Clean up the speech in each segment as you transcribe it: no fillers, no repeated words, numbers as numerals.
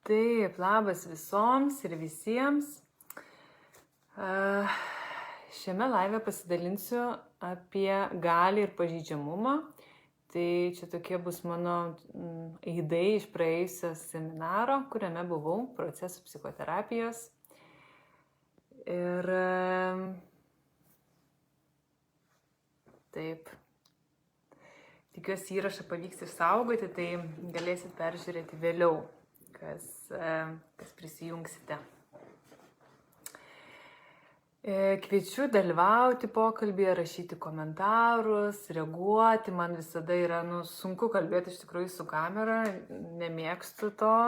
Taip, labas visoms ir visiems. Šiame laive pasidalinsiu apie galią ir pažeidžiamumą. Tai čia tokie bus mano aidai iš praėjusio seminaro, kuriame buvau, procesų psichoterapijos. Ir taip, tikiuosi įrašą pavyks išsaugoti, tai galėsit peržiūrėti vėliau, kas prisijungsite. Kviečiu dalyvauti pokalbėje, rašyti komentarus, reaguoti. Man visada yra sunku kalbėti iš tikrųjų su kamera, nemėgstu to,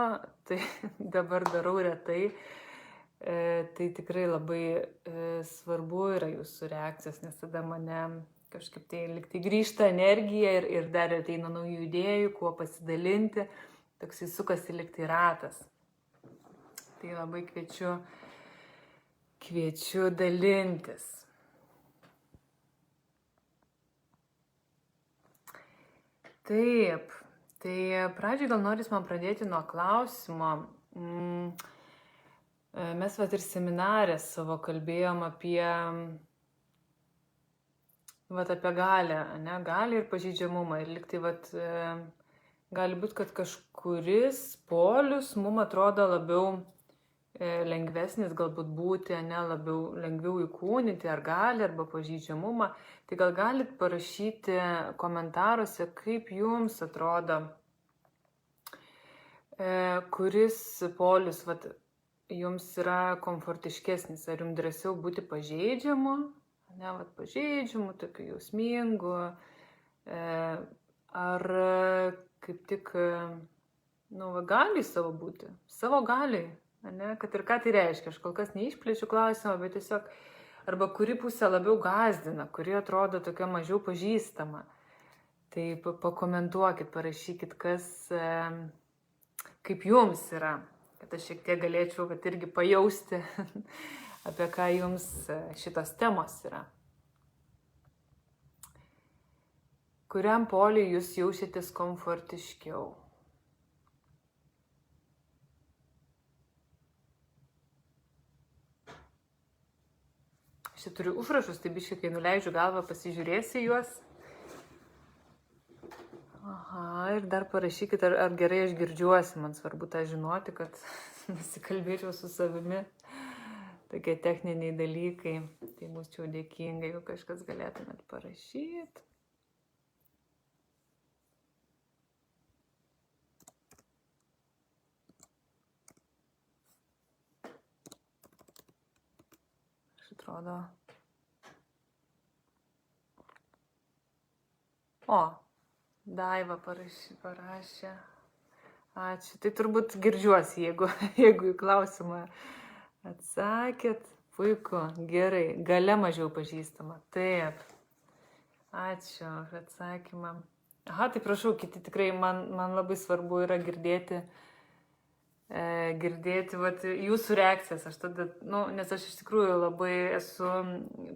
tai dabar darau retai. Tai tikrai labai svarbu yra jūsų reakcijos, nes tada mane kažkaip tai liktai grįžta energija ir dar ateina naujų idėjų, kuo pasidalinti. Toksai sukasi liktai ratas. Tai labai kviečiu dalintis. Taip, tai pradžiai gal noris man pradėti nuo klausimo. Mes ir seminare savo kalbėjom apie galią, galią ir pažeidžiamumą. Ir liktai gali būti, kad kažkuris polius mums atrodo labiau lengvesnis galbūt būti, lengviau įkūnyti ar gali arba pažeidžiamumą. Tai gal galit parašyti komentaruose, kaip jums atrodo, kuris polius jums yra komfortiškesnis. Ar jums drąsiau būti pažeidžiamu, pažeidžiamu, tokiu jausmingu, ar kaip tik gali savo būti, savo gali. Kad ir ką tai reiškia, aš kol kas neišplėčiu klausimą, bet tiesiog arba kuri pusė labiau gąsdina, kuri atrodo tokia mažiau pažįstama. Tai pakomentuokit, parašykit, kaip jums yra, kad aš šiek tiek galėčiau irgi pajausti, apie ką jums šitos temos yra. Kuriam poliui jūs jaučiatės komfortiškiau? Aš turiu užrašus, tai biškai, kai nuleidžiu galvą, pasižiūrėsiu juos. Aha, ir dar parašykit, ar gerai aš girdžiuosi, man svarbu tą žinoti, kad nesikalbėčiau su savimi. Tokie techniniai dalykai, tai būčiau dėkinga, jeigu kažkas galėtumėt parašyti. Atrodo. Daiva parašė. Ačiū. Tai turbūt girdžiuosi, jeigu į klausimą atsakėt. Puiku, gerai. Galia mažiau pažįstama. Taip. Ačiū už atsakymą. Aha, tai prašau, kiti tikrai man labai svarbu yra girdėti jūsų reakcijas. Aš tada, nes aš iš tikrųjų labai esu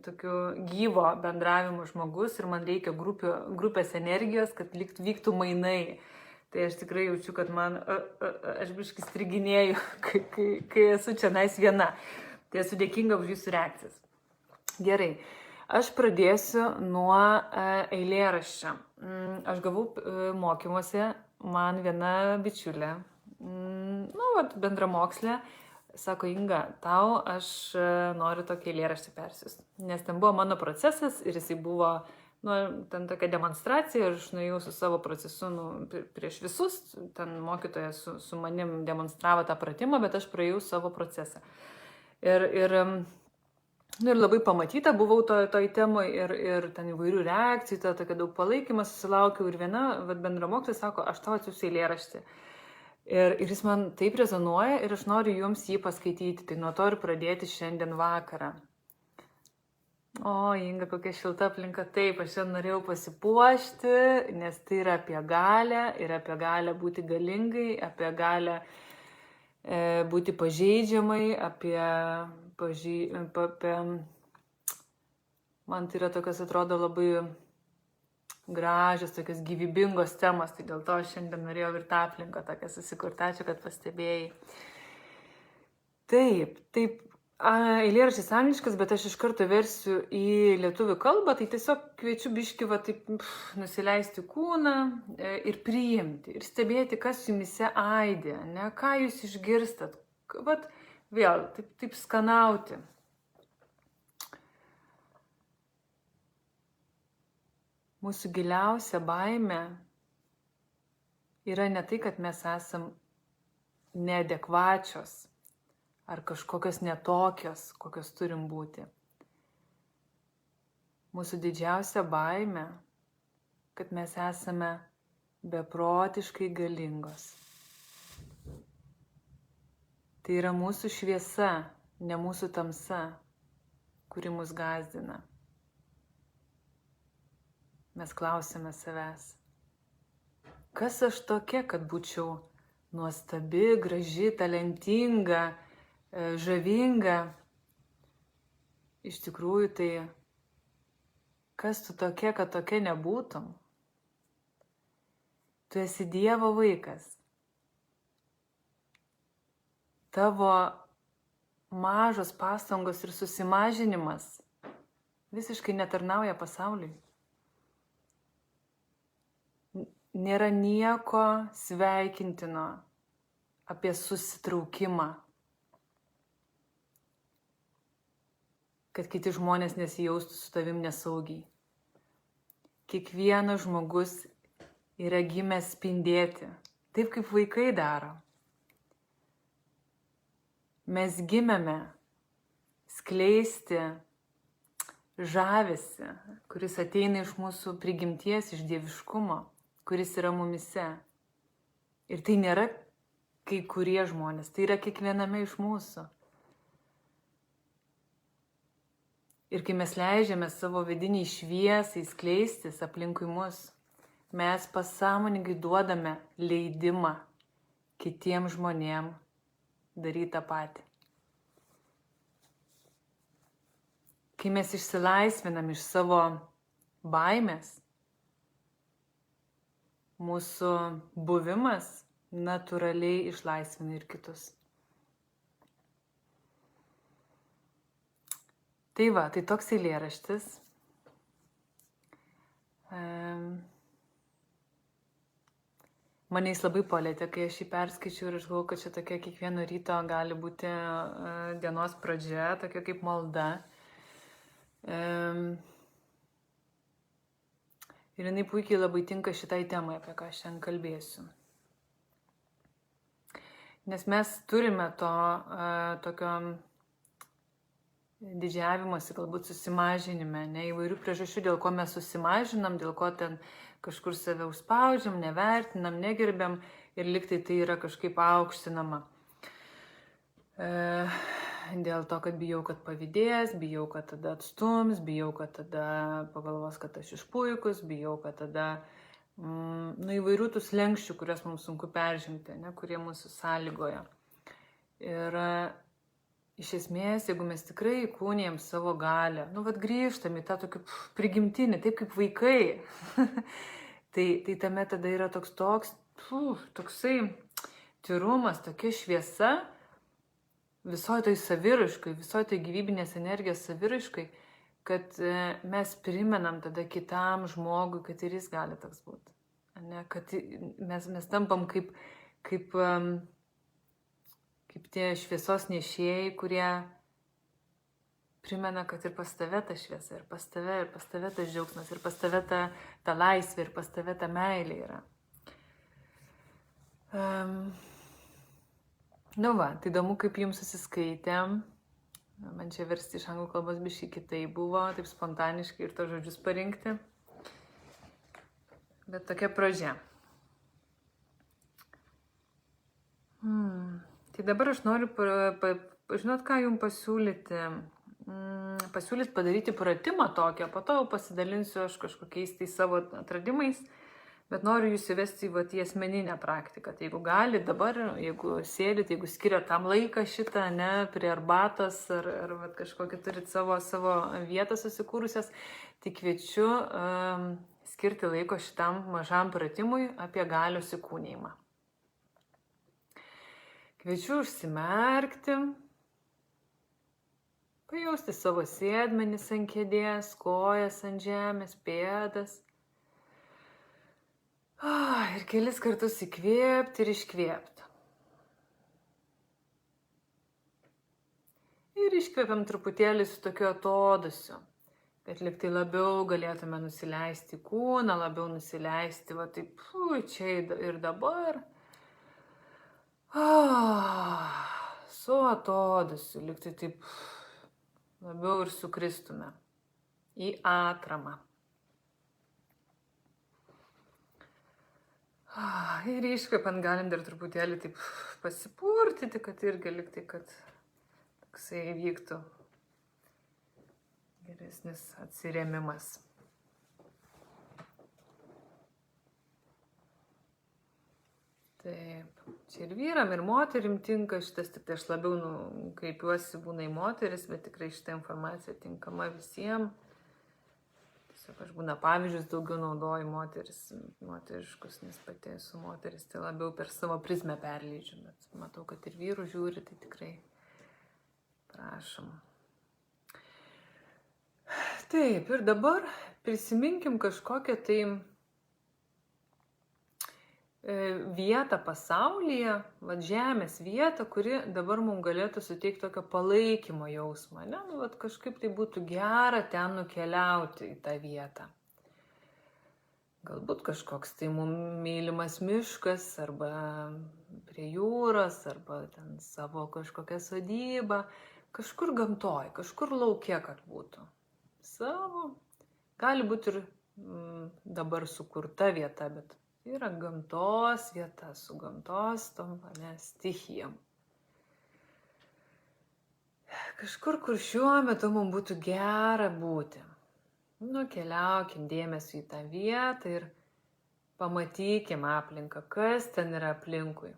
tokiu gyvo bendravimo žmogus ir man reikia grupės energijos, kad vyktų mainai. Tai aš tikrai jaučiu, kad aš biškai striginėju, kai esu čia viena. Tai esu dėkinga už jūsų reakcijas. Gerai, aš pradėsiu nuo eilėraščio. Aš gavau mokymuose, man viena bičiulė, bendramokslė, sako, Inga, tau aš noriu tokį eilėraštį persiųsti. Nes ten buvo mano procesas ir jisai buvo, ten tokia demonstracija ir aš nuėjau su savo procesu prieš visus, ten mokytojas su manim demonstravo tą pratimą, bet aš praėjau savo procesą. Ir labai pamatyta buvau toj temoj ir ten įvairių reakcijų, tokia daug palaikymas susilaukiau ir viena bendramokslė sako, aš tau atsiųsiu eilėraštį. Ir jis man taip rezonuoja ir aš noriu jums jį paskaityti, tai nuo to ir pradėti šiandien vakarą. Inga, kokia šilta aplinka. Taip, aš šiandien norėjau pasipuošti, nes tai yra apie galią ir apie galią būti galingai, apie galią būti pažeidžiamai, man tai yra tokios, atrodo, labai gražios, tokios gyvybingos temos, tai dėl to šiandien norėjau ir tą aplinką tokią susikurti. Ačiū, kad pastebėjai. Taip, eilėraštis angliškas, bet aš iš karto versiu į lietuvių kalbą, tai tiesiog kviečiu biškį taip nusileisti kūną ir priimti, ir stebėti, kas jumise aidė, ne, ką jūs išgirstat, vėl taip skanauti. Mūsų giliausia baimė yra ne tai, kad mes esam neadekvačios ar kažkokios netokios, kokios turim būti. Mūsų didžiausia baimė, kad mes esame beprotiškai galingos. Tai yra mūsų šviesa, ne mūsų tamsa, kuri mus gąsdina. Mes klausime savęs, kas aš tokia, kad būčiau nuostabi, graži, talentinga, žavinga. Iš tikrųjų, tai kas tu tokia, kad tokia nebūtum? Tu esi Dievo vaikas. Tavo mažos pastangos ir susimažinimas visiškai netarnauja pasauliui. Nėra nieko sveikintino apie susitraukimą, kad kiti žmonės nesijaustų su tavim nesaugiai. Kiekvienas žmogus yra gimęs spindėti, taip kaip vaikai daro. Mes gimėme skleisti žavesį, kuris ateina iš mūsų prigimties, iš dieviškumo, kuris yra mumise. Ir tai nėra kai kurie žmonės, tai yra kiekviename iš mūsų. Ir kai mes leidžiame savo vidiniai šviesai skleistis aplinkui mus, mes pasąmoningai duodame leidimą kitiem žmonėm daryti tą patį. Kai mes išsilaisvinam iš savo baimės, mūsų buvimas natūraliai išlaisvina ir kitus. Tai tai toks eilėraštis. Mane jis labai palėtė, kai aš jį perskaičiau ir aš galvoju, kad čia tokia kiekvieno ryto gali būti dienos pradžia, tokia kaip malda. Ir jinai puikiai labai tinka šitai temai, apie ką šiandien kalbėsiu. Nes mes turime tokio didžiavimosi, galbūt susimažinime, įvairių priežasčių, dėl ko mes susimažinam, dėl ko ten kažkur save užspaudžiam, nevertinam, negerbiam ir liktai tai yra kažkaip aukštinama. Dėl to, kad bijau, kad pavydės, bijau, kad tada atstums, bijau, kad tada pagalvos, kad aš išpuikus, bijau, kad tada įvairių tų slenksčių, kurias mums sunku peržengti, kurie mūsų sąlygoja. Ir iš esmės, jeigu mes tikrai įkūnijam savo galią, grįžtam į tą tokį prigimtinį, taip kaip vaikai, tai tame tada yra toksai tyrumas, tokia šviesa, visoje toj saviraiškai, visoje toj gyvybinės energijos saviraiškai, kad mes primenam tada kitam žmogui, kad ir jis gali toks būti. Kad mes tampam kaip tie šviesos nešėjai, kurie primena, kad ir pas tave ta šviesa, ir pas tave tas džiaugsmas, ir pas tave ta laisvė, ir pas tave ta meilė yra. Tai įdomu, kaip jums susiskaitėm. Man čia versti iš anglų kalbos biškį kitai buvo, taip spontaniškai ir to žodžius parinkti. Bet tokia pradžia. Tai dabar aš noriu, žinot, ką jums pasiūlyti. Pasiūlyti padaryti pratimą tokią, po to pasidalinsiu aš kažkokiais tai savo atradimais. Bet noriu jūs įvesti į asmeninę praktiką. Tai jeigu gali dabar, jeigu sėdit, jeigu skiriat tam laiką šitą, prie arbatos ar kažkokį turit savo vietą susikūrusias, tai kviečiu skirti laiko šitam mažam pratimui apie galios įkūnijimą. Kviečiu užsimerkti, pajausti savo sėdmenis ant kėdės, kojas ant žemės, pėdas. Ir kelis kartus įkvėpti ir iškvėpti. Ir iškvėpiam truputėlį su tokiu atodusiu, kad liktai labiau galėtume nusileisti kūną, labiau nusileisti va taip čia ir dabar. Su atodusiu, liktai taip labiau ir sukristume į atramą. Ir iškvepiant galim dar truputėlį taip pasipurtyti, kad irgi liktai, kad toksai vyktų geresnis atsirėmimas. Taip, čia ir vyram, ir moterim tinka šitas, tik tai aš labiau kreipiuosi būna į moteris, bet tikrai šitą informaciją tinkama visiems. Tiesiog aš būna pavyzdžius daugiau naudoju moteriškus, nes pati esu moteris, tai labiau per savo prizmę perleidžiu, bet matau, kad ir vyrų žiūri, tai tikrai prašom. Taip, ir dabar prisiminkim kažkokią tai vietą pasaulyje, žemės vietą, kuri dabar mums galėtų suteikti tokio palaikymo jausmą. Kažkaip tai būtų gera ten nukeliauti į tą vietą. Galbūt kažkoks tai mums mylimas miškas, arba prie jūros, arba ten savo kažkokią sodybą, kažkur gamtoj, kažkur lauke, kad būtų. Savo, gali būti ir dabar sukurta vieta, bet yra gamtos vieta su gamtos tom stichijom. Kažkur, kur šiuo metu mums būtų gera būti. Nukeliaukim dėmesį į tą vietą ir pamatykim aplinką, kas ten yra aplinkui.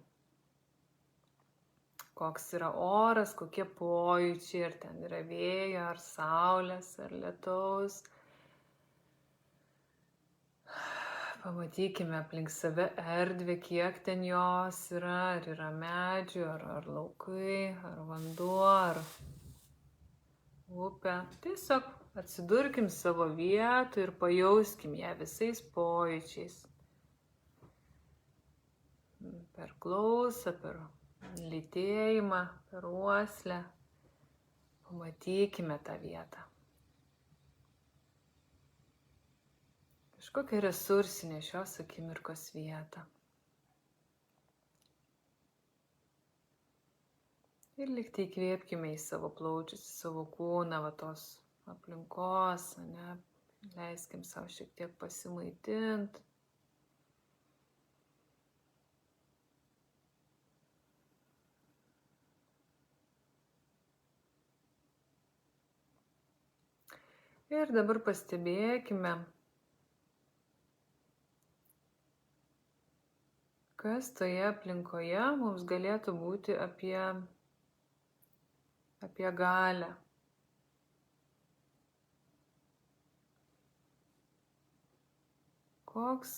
Koks yra oras, kokie pojūčiai, ar ten yra vėjo, ar saulės, ar lietaus. Pamatykime aplink save erdvę, kiek ten jos yra, ar yra medžių, ar laukai, ar vanduo, ar upė. Tiesiog atsidurkim savo vietą ir pajauskim ją visais pojūčiais. Per klausą, per lytėjimą, per uoslę. Pamatykime tą vietą. Kažkokia resursinė šios akimirkos vieta. Ir liktai įkvėpkime į savo plaučius, į savo kūną, tos aplinkos, leiskim savo šiek tiek pasimaitinti. Ir dabar pastebėkime, kas toje aplinkoje mums galėtų būti apie galią. Koks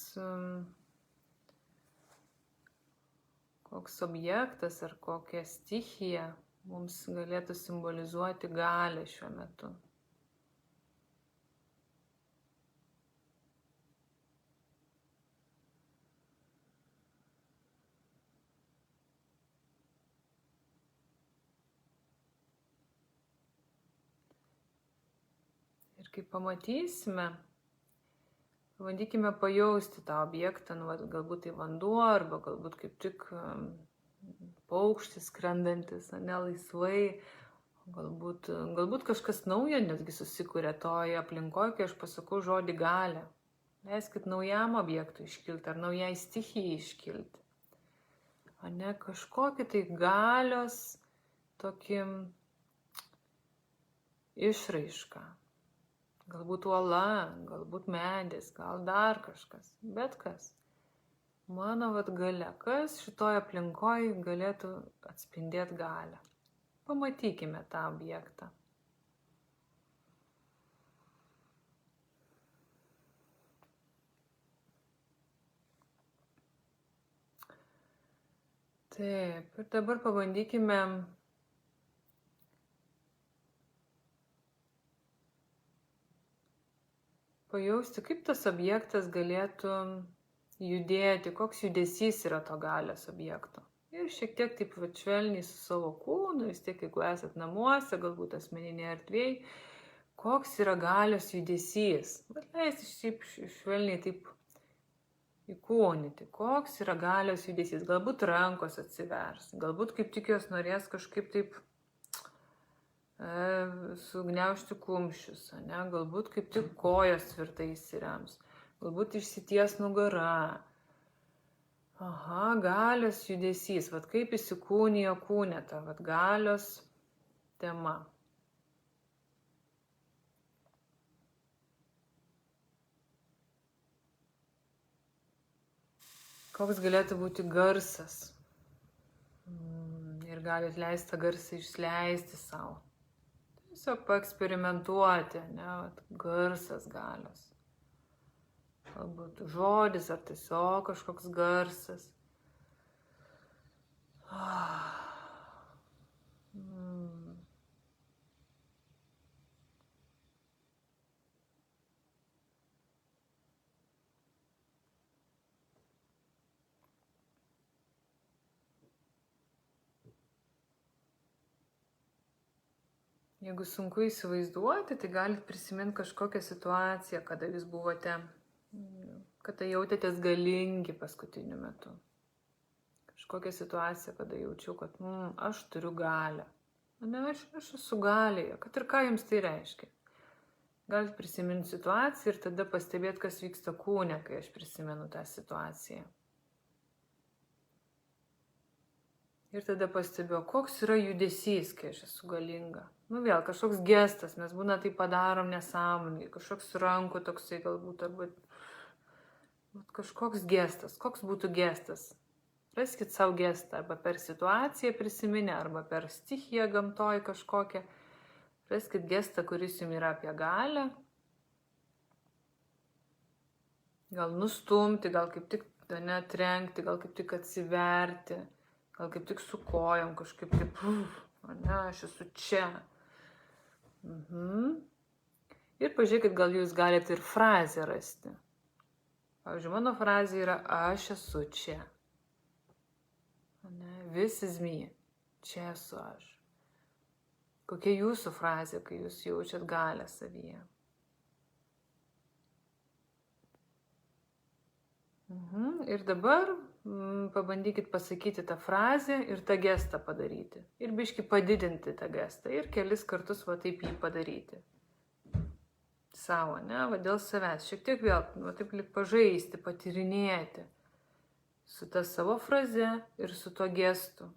objektas ar kokia stichija mums galėtų simbolizuoti galią šiuo metu. Ir kai pamatysime, bandykime pajausti tą objektą, galbūt tai vanduo, arba galbūt kaip tik paukštis skrendantis, laisvai, galbūt kažkas naujo netgi susikuria toje aplinkoje, kai aš pasakau žodį galia. Leiskit naujam objektui iškilti ar naujai stichijai iškilti. Kažkokį tai galios tokį išraišką. Galbūt uola, galbūt medis, gal dar kažkas, bet kas. Mano galia, kas šitoje aplinkoje galėtų atspindėti galią. Pamatykime tą objektą. Taip, ir dabar pabandykime pajausti, kaip tas objektas galėtų judėti, koks judesys yra to galios objekto. Ir šiek tiek taip švelniai su savo kūnu, vis tiek jeigu esat namuose, galbūt asmeninėje erdvėje, koks yra galios judesys. Bet leisti šiaip švelniai taip įkūnyti, koks yra galios judesys. Galbūt rankos atsivers, galbūt kaip tik jos norės kažkaip taip sugniaužti kumščius, ne? Galbūt kaip tik kojos tvirtai įsirems, galbūt išsities nugara. Aha, galios judesys, vat kaip įsikūnijo kūne ta vat galios tema. Koks galėtų būti garsas. Ir galit leisti tą garsą išleisti savo. Tiesiog paeksperimentuoti, ne, vat, garsas galios. Galbūt žodis ar tiesiog kažkoks garsas. Jeigu sunku įsivaizduoti, tai galite prisiminti kažkokią situaciją, kada jūs buvote, kada jautėtės galingi paskutiniu metu. Kažkokią situaciją, kada jaučiau, kad aš turiu galią. Ne, aš esu galėje, kad ir ką jums tai reiškia. Galite prisiminti situaciją ir tada pastebėti, kas vyksta kūne, kai aš prisimenu tą situaciją. Ir tada pastebėjau, koks yra judesys, kai aš esu galinga. Vėl kažkoks gestas, mes būna tai padarom nesąmoningai, kažkoks rankų toksai galbūt, arba kažkoks gestas. Koks būtų gestas? Raskit savo gestą, arba per situaciją prisiminę, arba per stichiją gamtoj kažkokią. Raskit gestą, kuris jums yra apie galią. Gal nustumti, gal kaip tik netrenkti, gal kaip tik atsiverti. Gal kaip tik su kojom kažkaip taip, ne, aš esu čia. Ir pažiūrėkit, gal jūs galite ir frazę rasti. Pavyzdžiui, mano frazė yra aš esu čia. Ne, this is me. Čia esu aš. Kokia jūsų frazė, kai jūs jaučiat galią savyje? Ir dabar pabandykit pasakyti tą frazę ir tą gestą padaryti. Ir biškį padidinti tą gestą ir kelis kartus va taip jį padaryti. Savo, ne, va dėl savęs. Šiek tiek vėl, va taip lyg pažaisti, patyrinėti su ta savo fraze ir su tuo gestu.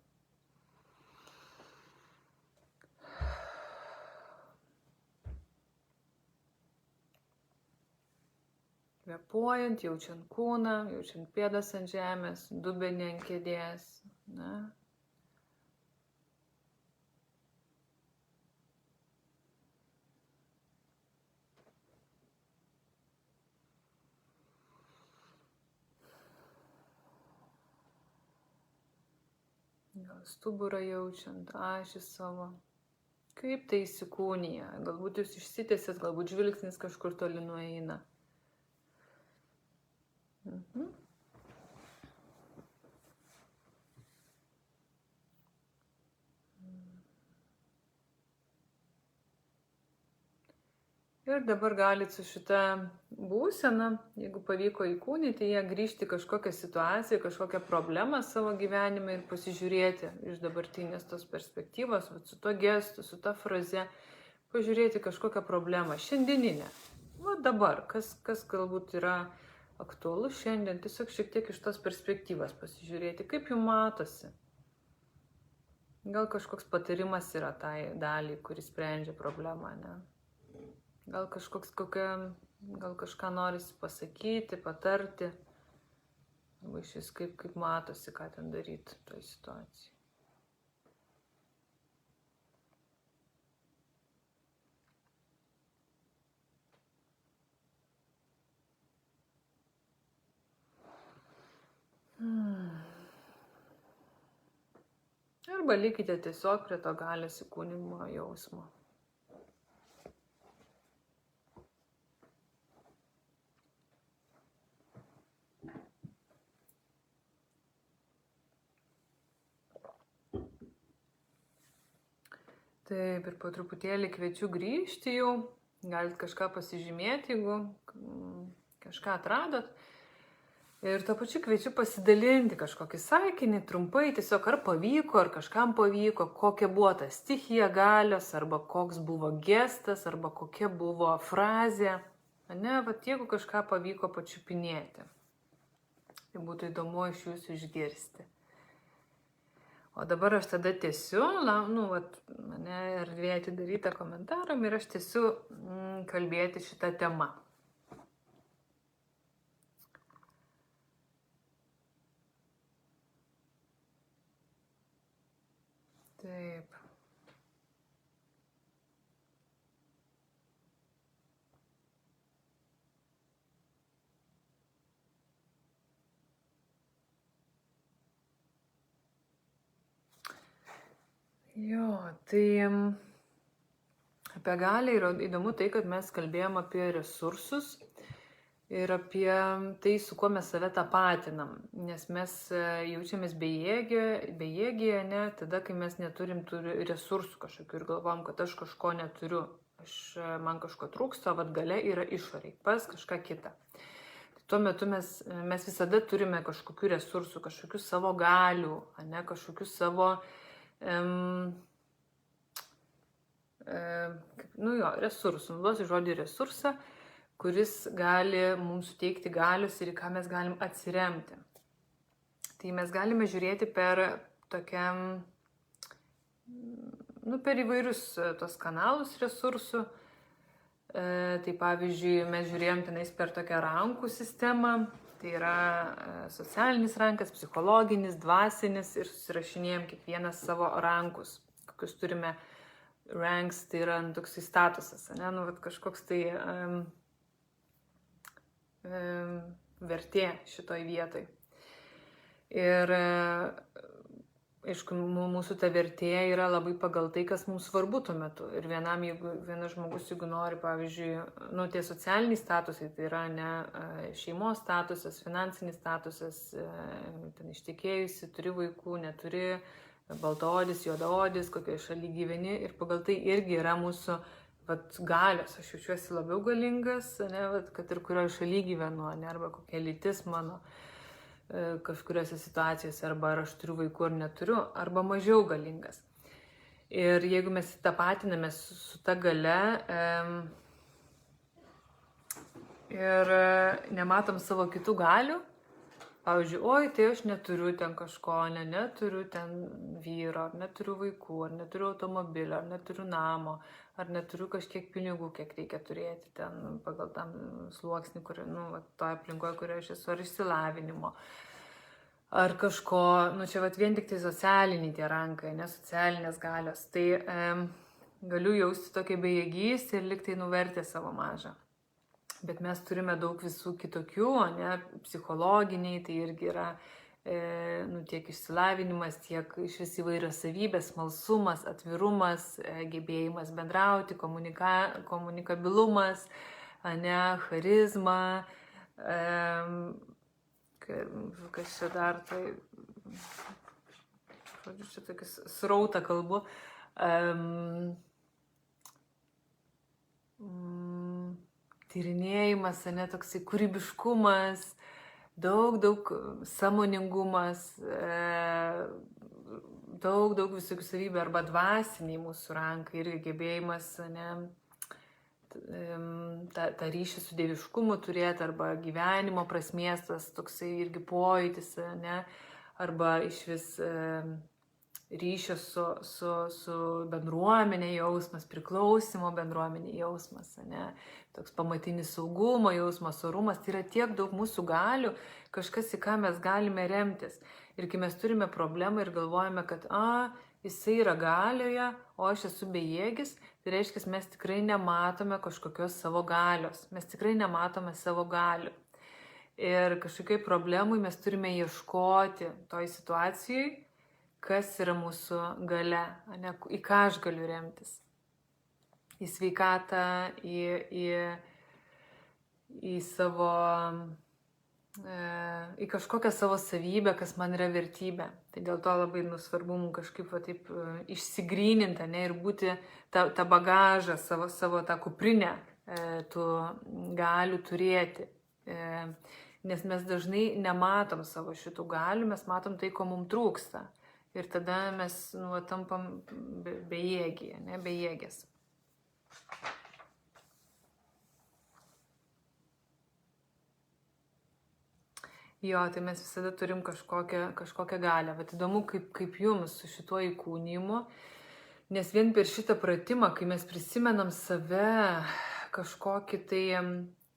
Kvėpuojant, jaučiant kūną, jaučiant pėdas ant žemės, dubenį ant kėdės. Ne? Gal stuburą jaučiant, ašį savo. Kaip tai įsikūnija? Galbūt jūs išsitęsėt, galbūt žvilgsnis kažkur toli nueina. Ir dabar galite su šita būsena, jeigu pavyko įkūnyti ją, grįžti kažkokią situaciją, kažkokią problemą savo gyvenime ir pasižiūrėti iš dabartinės tos perspektyvos, su tuo gestu, su ta fraze, pažiūrėti kažkokią problemą šiandieninę. Va dabar, kas galbūt yra aktualu šiandien, tiesiog šiek tiek iš tos perspektyvos pasižiūrėti, kaip jums matosi. Gal kažkoks patarimas yra tai daliai, kuris sprendžia problemą, ne? Gal gal kažką norisi pasakyti, patarti, arba iš vis kaip matosi, ką ten daryti toj situacijai. arba likite tiesiog prie to galios įkūnimo jausmo. Taip, ir po truputėlį kviečiu grįžti jau, galite kažką pasižymėti, jeigu kažką atradot. Ir to pačiu kviečiu pasidalinti kažkokį sakinį, trumpai, tiesiog ar pavyko, ar kažkam pavyko, kokia buvo ta stichija galios, arba koks buvo gestas, arba kokia buvo frazė. Ne, vat jeigu kažką pavyko pačiupinėti, tai būtų įdomu iš jūsų išgirsti. O dabar aš tada tęsiu, mane erdvė atidaryta komentaram ir aš tęsiu kalbėti šitą temą. Taip. Jo, tai apie galią yra įdomu tai, kad mes kalbėjom apie resursus ir apie tai, su kuo mes save tapatinam, nes mes jaučiamės bejėgiai, ne, tada, kai mes neturim tų resursų kažkokių ir galvom, kad aš kažko neturiu, man kažko trūksta, vat galia yra išoriai, pas kažką kitą. Tuo metu mes visada turime kažkokių resursų, kažkokių savo galių, ne, kažkokių savo resursų, duosiu žodį resursą, kuris gali mums suteikti galius ir į ką mes galim atsiremti. Tai mes galime žiūrėti per tokiam, per įvairius tos kanalus resursų. Tai pavyzdžiui, mes žiūrėjom tenais per tokią rankų sistemą. Tai yra socialinis rankas, psichologinis, dvasinis ir susirašinėjom kiekvienas savo rankus, kokius turime ranks, tai yra toks statusas, ne, kažkoks tai vertė šitoj vietoj. Ir aišku, mūsų ta vertė yra labai pagal tai, kas mums svarbu tuo metu. Ir vienas žmogus, jeigu nori, pavyzdžiui, tie socialiniai statusai, tai yra ne šeimos statusas, finansinis statusas, ten ištekėjusi, turi vaikų, neturi, baltaodis, juodaodis, kokioje šalyje gyveni. Ir pagal tai irgi yra mūsų galios. Aš jaučiuosi labiau galingas, ne, kad ir kurioje šalyje gyvenu, ne, arba kokia lytis mano kažkuriuose situacijose, arba ar aš turiu vaikų ar neturiu, arba mažiau galingas. Ir jeigu mes tapatiname su ta galia ir nematom savo kitų galių, pavyzdžiui, oi, tai aš neturiu ten kažko, neturiu ten vyro, ar neturiu vaikų, ar neturiu automobilio, ar neturiu namo, ar neturiu kažkiek pinigų, kiek reikia turėti ten pagal tam sluoksnį, toje aplinkoje, kurioje aš esu, ar išsilavinimo, ar kažko, čia vien tik tai socialiniai tie rankai, socialinės galios, tai galiu jausti tokią bejėgystę ir liktai nuvertę savo mažą. Bet mes turime daug visų kitokių, psichologiniai, tai irgi yra tiek išsilavinimas, tiek iš vis įvairios savybės, smalsumas, atvirumas, gebėjimas bendrauti, komunikabilumas, charizma, kas čia dar, tai, žodžiu, čia tokis srautą kalbu, tyrinėjimas, toksai kūrybiškumas, daug sąmoningumas, daug visokių savybių, arba dvasiniai mūsų rankai irgi gebėjimas, tą ryšį su dieviškumu turėti, arba gyvenimo prasmės, tas toksai irgi pojūtis, arba iš vis ryšio su bendruomenė jausmas, priklausimo bendruomenė jausmas, toks pamatinis saugumo jausmas, orumas, tai yra tiek daug mūsų galių, kažkas, į ką mes galime remtis. Ir kai mes turime problemą ir galvojame, kad jisai yra galioje, o aš esu bejėgis, tai reiškia, mes tikrai nematome kažkokios savo galios, mes tikrai nematome savo galių. Ir kažkokiai problemai mes turime ieškoti toj situacijai kas yra mūsų galia, ne, į ką aš galiu remtis. Į sveikatą, į savo, į kažkokią savo savybę, kas man yra vertybė. Tai dėl to labai svarbu mums kažkaip taip išsigryninti, ne, ir būti tą bagažą, savo tą kuprinę tų galių turėti. Nes mes dažnai nematom savo šitų galių, mes matom tai, ko mums trūksta. Ir tada mes tampam bejėgiai, ne, bejėgės. Jo, tai mes visada turim kažkokią galią. Bet įdomu, kaip jums su šituo įkūnijimu, nes vien per šitą pratimą, kai mes prisimenam save kažkokį tai,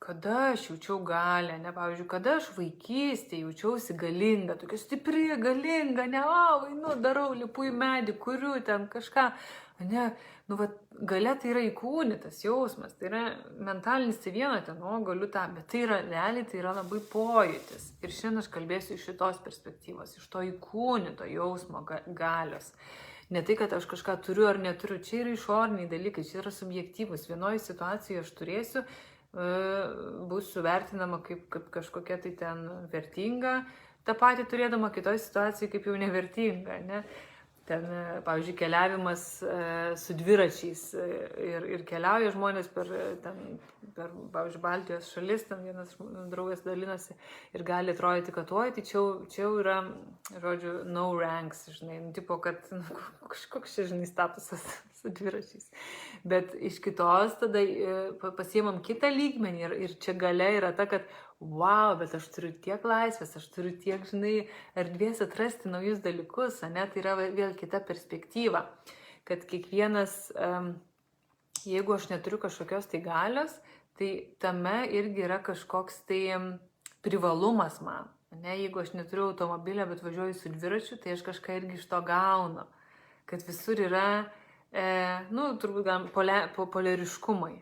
kada aš jaučiau galę, ne, pavyzdžiui, kada aš vaikystėje jaučiausi galinga, tokia stipri, galinga, ne, darau, lipu į medį, kuriu ten kažką, ne, galia tai yra įkūnytas jausmas, tai yra mentalinis tai viena, galiu tą, bet tai yra, realiai tai yra labai pojūtis. Ir šiandien aš kalbėsiu iš šitos perspektyvos, iš to įkūnyto jausmo galios. Ne tai, kad aš kažką turiu ar neturiu, čia yra išoriniai dalykai, čia yra subjektyvus. Vienoje situacijoje aš turėsiu, bus suvertinama kaip kažkokia tai ten vertinga, tą patį turėdama kitoje situacijoje kaip jau nevertinga, ne? Ten, pavyzdžiui, keliavimas su dviračiais ir keliauja žmonės per, pavyzdžiui, Baltijos šalis, ten vienas draugas dalinosi ir gali atrodyti, kad tai čia yra, žodžiu, no ranks, žinai, tipo, kad kažkoks čia, žinai, statusas su dviračiais. Bet iš kitos tada pasiimam kitą lygmenį ir čia galia yra ta, kad wow, bet aš turiu tiek laisvės, aš turiu tiek, žinai, erdvės atrasti naujus dalykus, ne, tai yra vėl kita perspektyva, kad kiekvienas, jeigu aš neturiu kažkokios tai galios, tai tame irgi yra kažkoks tai privalumas man, ne, jeigu aš neturiu automobilio, bet važiuoju su dviračiu, tai aš kažką irgi iš to gaunu, kad visur yra, turbūt polariškumai.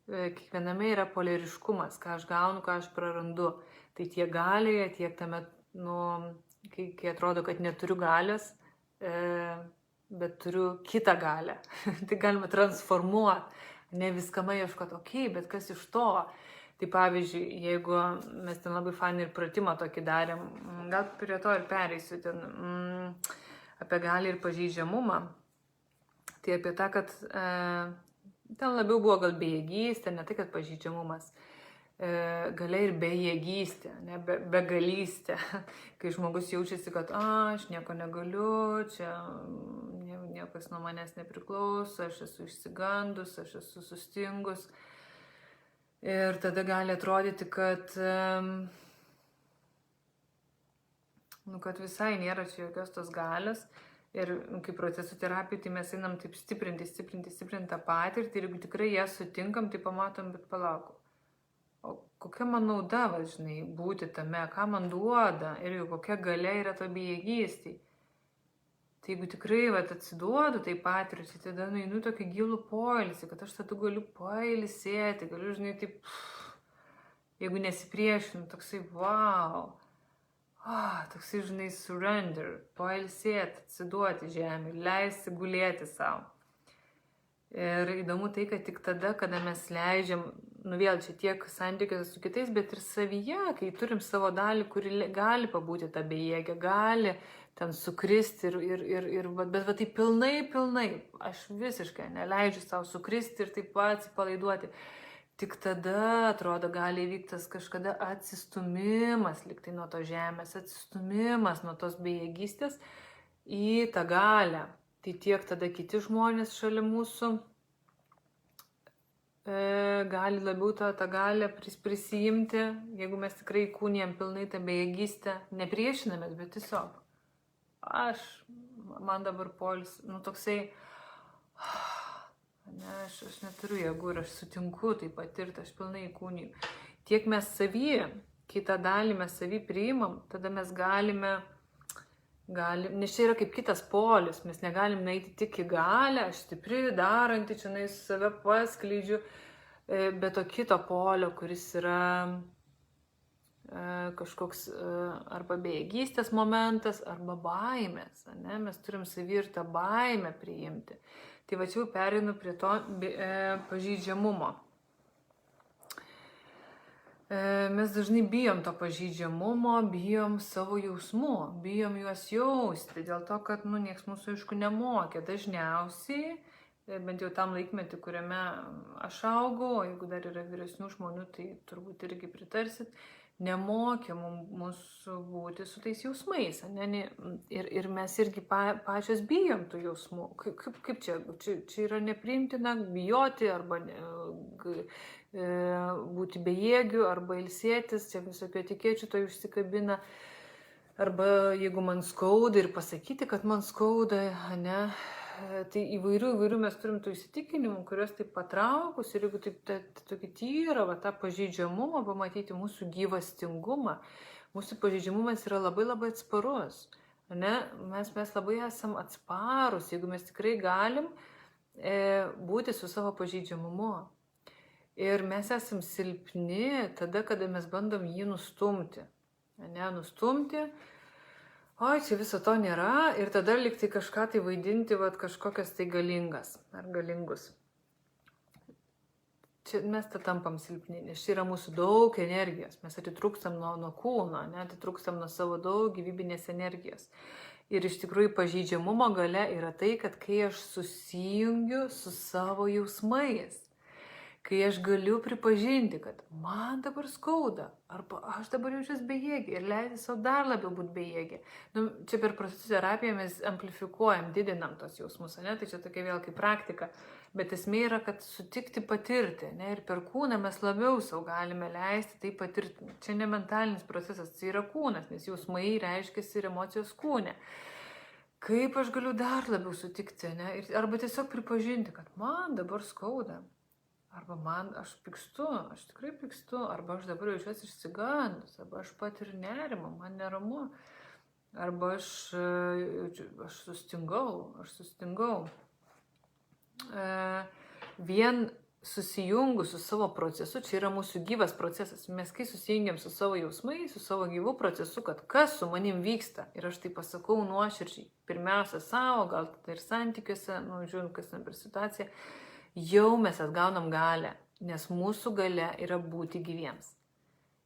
Kiekviename yra polariškumas, ką aš gaunu, ką aš prarandu. Tai tiek galioje, tiek tame, kai atrodo, kad neturiu galios, bet turiu kitą galią. Tai galima transformuoti, ne viskame ieškoti, bet kas iš to. Tai pavyzdžiui, jeigu mes ten labai fainį ir pratimą tokį darėm, gal prie to ir pereisiu ten apie galią ir pažeidžiamumą, tai apie tą, kad ten labiau buvo gal bejėgystė, ne tai, kad pažeidžiamumas, galia ir bejėgystė, ne, begalystė, kai žmogus jaučiasi, kad aš nieko negaliu, čia niekas nuo manęs nepriklauso, aš esu išsigandus, aš esu sustingus. Ir tada gali atrodyti, kad kad visai nėra čia jokios tos galios. Ir kaip procesų terapijai, tai mes einam taip stiprinti tą patirtį ir jeigu tikrai ją sutinkam, tai pamatom, bet palauk. O kokia man nauda, žinai, būti tame, ką man duoda ir kokia galia yra to bejėgystėj. Tai jeigu tikrai atsiduodu tai patirčiai, tada nueinu tokį gilų poilsį, kad aš tada galiu pailsėti, galiu, žinai, taip, jeigu nesipriešinu, toksai wow. Toksai, žinai, surrender, pailsėti, atsiduoti žemė, leisti gulėti savo. Ir įdomu tai, kad tik tada, kada mes leidžiam, vėl čia tiek santykiuose su kitais, bet ir savyje, kai turim savo dalį, kuri gali pabūti tą bejėgę, gali ten sukristi bet tai pilnai, aš visiškai neleidžiu savo sukristi ir taip pat atsipalaiduoti. Tik tada, atrodo, gali įvyktas kažkada atsistumimas liktai nuo to žemės, atsistumimas nuo tos bejėgystės į tą galią. Tai tiek tada kiti žmonės šalia mūsų gali labiau tą galią prisijimti, jeigu mes tikrai kūnijam pilnai tą bejėgystę, nepriešinamės, bet tiesiog man dabar poilsis, toksai... Ne, aš neturiu jėgų ir aš sutinku tai patirti, aš pilnai įkūniju. Tiek mes savį, kitą dalį mes savį priimam, tada mes galime, nes čia yra kaip kitas polis, mes negalim nueiti tik į galę, aš stipri, daranti, čia save paskleidžiu, bet to kito polio, kuris yra kažkoks arba bejėgystės momentas, arba baimės. Ne? Mes turim savy ir tą baimę priimti. Tai va čia jau pereinu prie to pažeidžiamumo. Mes dažnai bijom to pažeidžiamumo, bijom savo jausmų, bijom juos jausti, dėl to, kad nieks mūsų aišku nemokė. Dažniausiai, bent jau tam laikmetį, kuriame aš augau, o jeigu dar yra vyresnių žmonių, tai turbūt irgi pritarsit, nemokė mūsų būti su tais jausmais. Ne? Ir mes irgi pačios bijom tų jausmų. Kaip čia yra nepriimtina bijoti arba būti bejėgiu arba ilsėtis, čia visokio etikėčių to užsikabina. Arba jeigu man skauda ir pasakyti, kad man skauda, ne? Tai įvairių mes turim tų įsitikinimų, kurios taip patraukus ir jeigu taip tokį tyrą, tą pažeidžiamumą, pamatyti mūsų gyvastingumą, mūsų pažeidžiamumas yra labai labai atsparus. Ne? Mes labai esam atsparus, jeigu mes tikrai galim būti su savo pažeidžiamumu. Ir mes esam silpni tada, kada mes bandom jį nustumti. Ne, nustumti. Oi, čia viso to nėra. Ir tada liktai kažką tai vaidinti, kažkokias tai galingas ar galingus. Čia mes tampam silpni, nes čia yra mūsų daug energijos. Mes atitrūkstam nuo kūno, atitrūkstam nuo savo daug gyvybinės energijos. Ir iš tikrųjų pažeidžiamumo galia yra tai, kad kai aš susijungiu su savo jausmais, kai aš galiu pripažinti, kad man dabar skauda, arba aš dabar jaučiuosi bejėgė ir leidžiu savo dar labiau būti bejėgė. Čia per procesų terapiją mes amplifikuojam, didinam tos jausmus, ne? Tai čia tokia vėl kaip praktika. Bet esmė yra, kad sutikti patirti, ne? Ir per kūną mes labiau savo galime leisti tai patirti. Čia ne mentalinis procesas, tai yra kūnas, nes jausmai reiškiasi ir emocijos kūne. Kaip aš galiu dar labiau sutikti, ne? Arba tiesiog pripažinti, kad man dabar skauda. Arba aš pykstu, aš tikrai pykstu, arba aš dabar jaučiuosi išsigandus, arba aš patiriu nerimą, man neramu, arba aš sustingau. Vien susijungus su savo procesu, čia yra mūsų gyvas procesas, mes kai susijungiam su savo jausmais, su savo gyvu procesu, kad kas su manim vyksta, ir aš tai pasakau nuoširdžiai, pirmiausia savo, gal tai ir santykiuose, žiūrint, kas ten per situaciją, jau mes atgaunam galę, nes mūsų galia yra būti gyviems.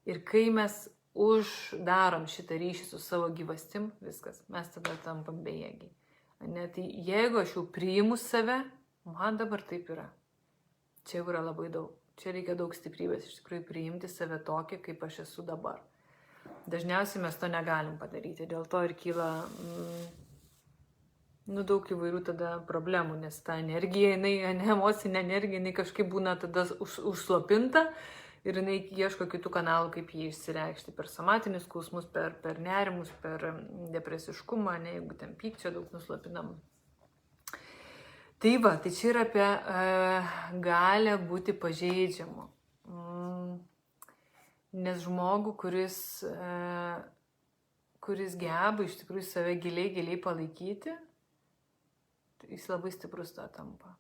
Ir kai mes uždarom šitą ryšį su savo gyvastim, viskas, mes tada tampam bejėgiai. Tai jeigu aš jau priimu save, man dabar taip yra. Čia jau yra labai daug. Čia reikia daug stiprybės, iš tikrųjų priimti save tokį, kaip aš esu dabar. Dažniausiai mes to negalim padaryti, dėl to ir kyla daug įvairių tada problemų, nes ta energija, emocinė energija, jinai kažkaip būna tada užslopinta ir jinai ieško kitų kanalų, kaip jį išsireikšti per somatinius skausmus, per nerimus, per depresiškumą, jeigu ten pykčio daug nuslopinam. Tai čia yra apie galę būti pažeidžiamu. Nes žmogų, kuris geba iš tikrųjų save giliai palaikyti, jis labai stiprus to tampa.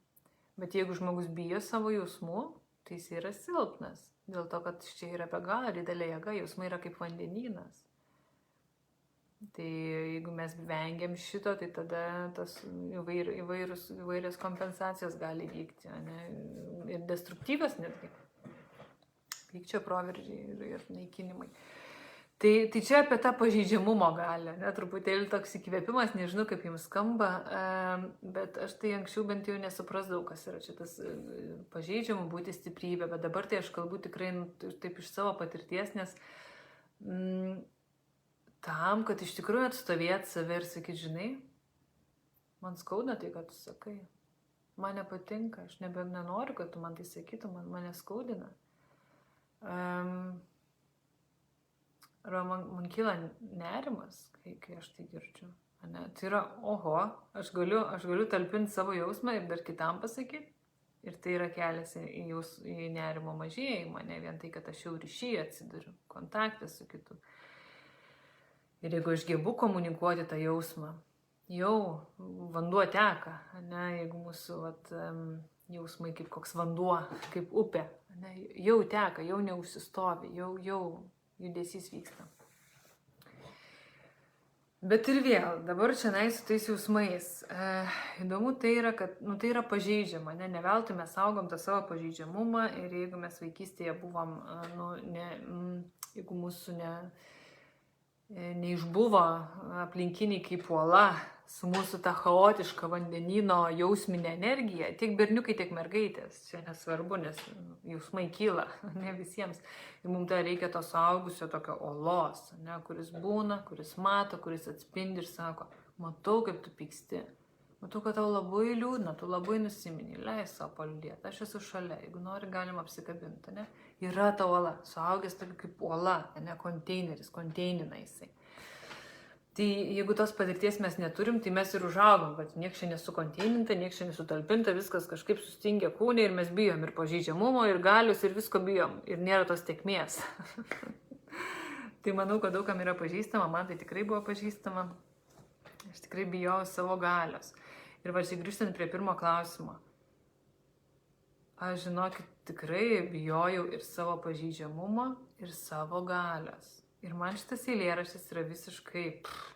Bet jeigu žmogus bijo savo jausmų, tai jis yra silpnas. Dėl to, kad čia yra be galo didelė jėga, jausmai yra kaip vandenynas. Tai jeigu mes vengiam šito, tai tada tas įvairios kompensacijos gali vykti, ne? Ir destruktyvas netgi. Pykčio proveržiai ir naikinimai. Tai čia apie tą pažeidžiamumo galią, truputėlį toks įkvėpimas, nežinau kaip jums skamba, bet aš tai anksčiau bent jau nesuprasdavau, kas yra čia tas pažeidžiamų būti stiprybė, bet dabar tai aš kalbu tikrai taip iš savo patirties, nes tam, kad iš tikrųjų atstovėt save ir sakyt, žinai, man skauda tai, kad tu sakai, man nepatinka, aš nenoriu, kad tu man tai sakytum, mane skaudina. Arba man kyla nerimas, kai aš tai girdžiu. Ne? Tai yra, aš galiu talpinti savo jausmą ir dar kitam pasakyti. Ir tai yra kelias į nerimo mažėjimą, ne vien tai, kad aš jau ryšyje atsiduriu, kontaktą su kitu. Ir jeigu aš gebu komunikuoti tą jausmą, jau vanduo teka, ne? Jeigu mūsų jausmai kaip koks vanduo, kaip upė, ne? Jau teka, jau neužsistovi, jau judesys vyksta. Bet ir vėl, dabar čia su tais jausmais. Įdomu tai yra, kad tai yra pažeidžiama, ne veltui mes saugom tą savo pažeidžiamumą ir jeigu mes vaikystėje buvom, jeigu mūsų neišbuvo aplinkiniai kaip uola su mūsų ta chaotiška vandenyno jausminė energija, tiek berniukai, tiek mergaitės, čia nesvarbu, nes jausmai kyla, ne visiems. Ir mums tai reikia to suaugusio tokio olos, kuris būna, kuris mato, kuris atspindi ir sako, matau, kaip tu pyksti, matau, kad tau labai liūdna, tu labai nusimini, leis savo paliūdėti, aš esu šalia, jeigu nori, galim apsikabinti, ne? Yra ta uola, suaugęs tokia kaip uola, ne konteineris, konteinina jisai. Tai jeigu tos patirties mes neturim, tai mes ir užaugom, kad nieks čia nesukonteininta, nieks čia nesutalpinta, viskas kažkaip sustingia kūne ir mes bijom ir pažeidžiamumo, ir galius, ir visko bijom, ir nėra tos tėkmės. Tai manau, kad daugam yra pažįstama, man tai tikrai buvo pažįstama, aš tikrai bijau savo galios. Ir grįžtant prie pirmo klausimo, aš žinokit, tikrai bijojau ir savo pažeidžiamumo, ir savo galios. Ir man šitas eilėraštis yra visiškai,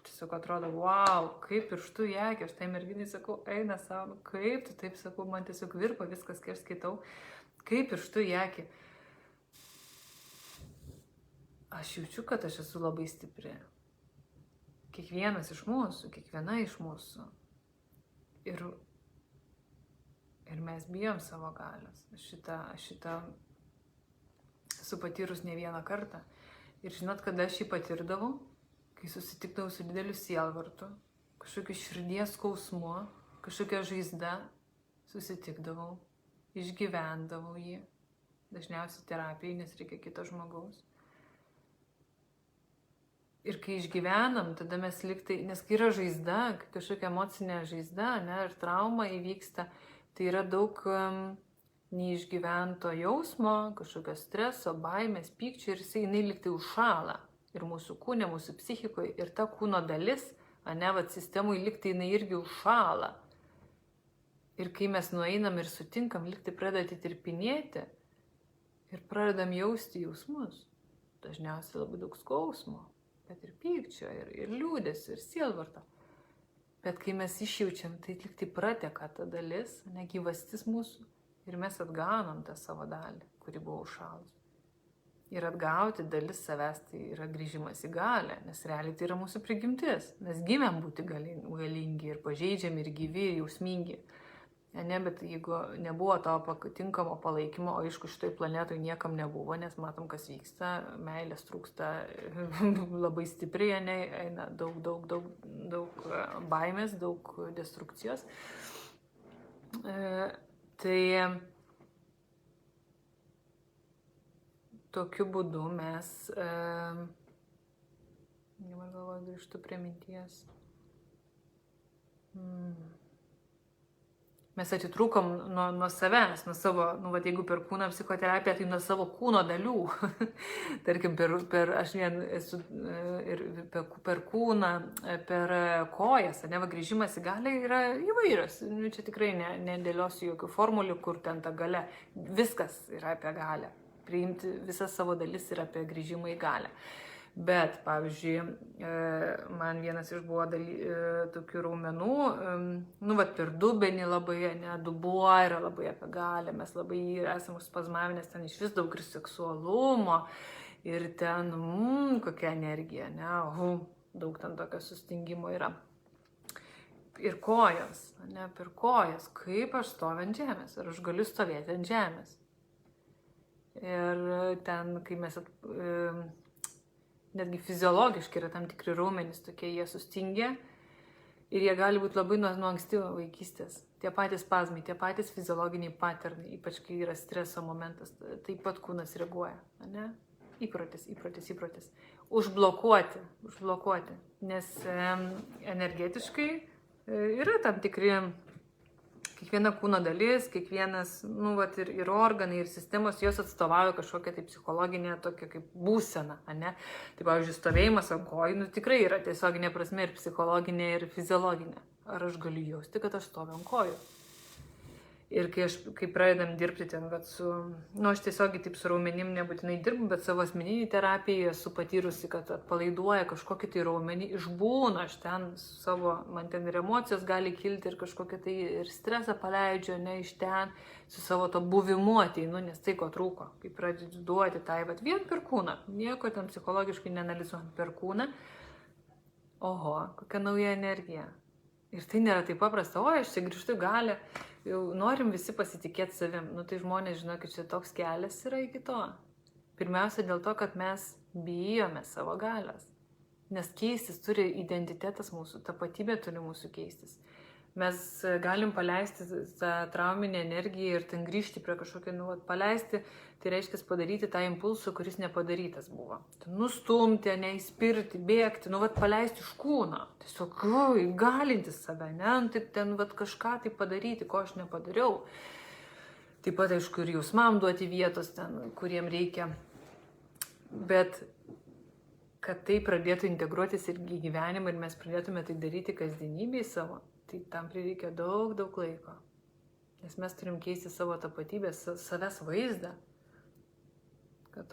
tiesiog atrodo, wow, kaip pirštų į akį, aš tai merginai sakau, eina savo, kaip tu taip sakau, man tiesiog virpa viskas, kai aš skaitau, kaip pirštų į akį. Aš jaučiu, kad aš esu labai stipri. Kiekvienas iš mūsų, kiekviena iš mūsų. Ir mes bijom savo galios. Aš šitą esu patyrus ne vieną kartą. Ir žinot, kada aš jį patirdavau, kai susitikdavau su dideliu sielvartu, kažkokiu širdies skausmu, kažkokia žaizda, susitikdavau, išgyvendavau jį, dažniausiai terapijai, nes reikia kito žmogaus. Ir kai išgyvenam, tada mes liktai, nes kai yra žaizda, kai kažkokia emocinė žaizda, ir trauma įvyksta, tai yra daug neišgyvento jausmo, kažkokio streso, baimės, pykčio ir jinai liktai užšąla. Ir mūsų kūne, mūsų psichikoje, ir ta kūno dalis, sistemui liktai jinai irgi užšąla. Ir kai mes nueinam ir sutinkam, liktai pradeda atitirpinėti ir pradedam jausti jausmus. Dažniausiai labai daug skausmo, bet ir pykčio, ir liūdesio, ir sielvarto. Bet kai mes išjaučiam, tai liktai prateka ta dalis, gyvastis mūsų. Ir mes atgaunam tą savo dalį, kuri buvo užšalus. Ir atgauti dalis savęs tai yra grįžimas į galę, nes realiai tai yra mūsų prigimtis. Mes gimėm būti galingi ir pažeidžiami, ir gyvi, ir jausmingi. Bet jeigu nebuvo to tinkamo palaikymo, o aišku, šitoj planetoj niekam nebuvo, nes matom, kas vyksta, meilės trūksta labai stipriai, eina daug baimės, daug destrukcijos. Tai tokiu būdu mes, dabar galvoju, grįžtu prie minties, mes atitrūkom nuo savęs, nuo savo, jeigu per kūno psichoterapiją, tai nuo savo kūno dalių. Tarkim, aš esu ir per kūną, per kojas, grįžimas į galę yra įvairios. Čia tikrai nedėliosiu jokių formulių, kur ten ta galia. Viskas yra apie galę. Priimti visas savo dalis yra apie grįžimą į galę. Bet, pavyzdžiui, man vienas iš buvo tokių raumenų, per dubenį labai, dubuo yra labai apie galę, mes labai esame užspazmavę, nes ten iš vis daug ir seksualumo, ir ten, kokia energija, daug ten tokio sustingimo yra. Ir kojas, per kojas, kaip aš stoviu ant žemės, ar aš galiu stovėti ant žemės. Ir ten, kai mes netgi fiziologiškai yra tam tikri raumenys, tokie jie sustingia ir jie gali būti labai nuo ankstyvo vaikystės. Tie patys spazmai, tie patys fiziologiniai paternai, ypač kai yra streso momentas, taip pat kūnas reaguoja. Įprotis. Užblokuoti, nes energetiškai yra tam tikri, kiekviena kūno dalis, kiekvienas, ir organai, ir sistemos, jos atstovauja kažkokią tai psichologinę tokią kaip būseną, Tai, pavyzdžiui, stovėjimas ant kojų, tikrai yra tiesioginė prasme ir psichologinė, ir fiziologinė. Ar aš galiu jausti, kad aš stoviu ant kojų? Ir kai pradedam dirbti ten, aš tiesiogiai taip su raumenim nebūtinai dirbu, bet savo asmeninį terapiją esu patyrusi, kad atpalaiduoja kažkokį tai raumenį, išbūna aš ten man ten ir emocijos gali kilti ir kažkokį tai ir stresą paleidžiu, ne iš ten, su savo to buvimu ateinu, nes tai ko trūko, kai pradedu duoti tai, bet vien per kūną, nieko ten psichologiškai neanalizuojant per kūną, oho, kokia nauja energija. Ir tai nėra taip paprasta, aš čia grįžtu galę, jau norim visi pasitikėti savim. Tai žmonės žino, kad čia toks kelias yra iki to. Pirmiausia dėl to, kad mes bijome savo galios. Nes keistis turi identitetas mūsų, tapatybė turi mūsų keistis. Mes galim paleisti tą trauminę energiją ir ten grįžti prie kažkokio, paleisti, tai reiškia padaryti tą impulsą, kuris nepadarytas buvo. Nustumti, neįspirti, bėgti, paleisti iš kūno. Tiesiog įgalinti save, taip ten kažką tai padaryti, ko aš nepadariau. Taip pat, aišku, ir jausmam duoti vietos ten, kuriem reikia. Bet kad tai pradėtų integruotis ir į gyvenimą ir mes pradėtume tai daryti kasdienybėj savo, tai tam prireikia daug laiko. Nes mes turim keisti savo tapatybę, savęs vaizdą. Kad,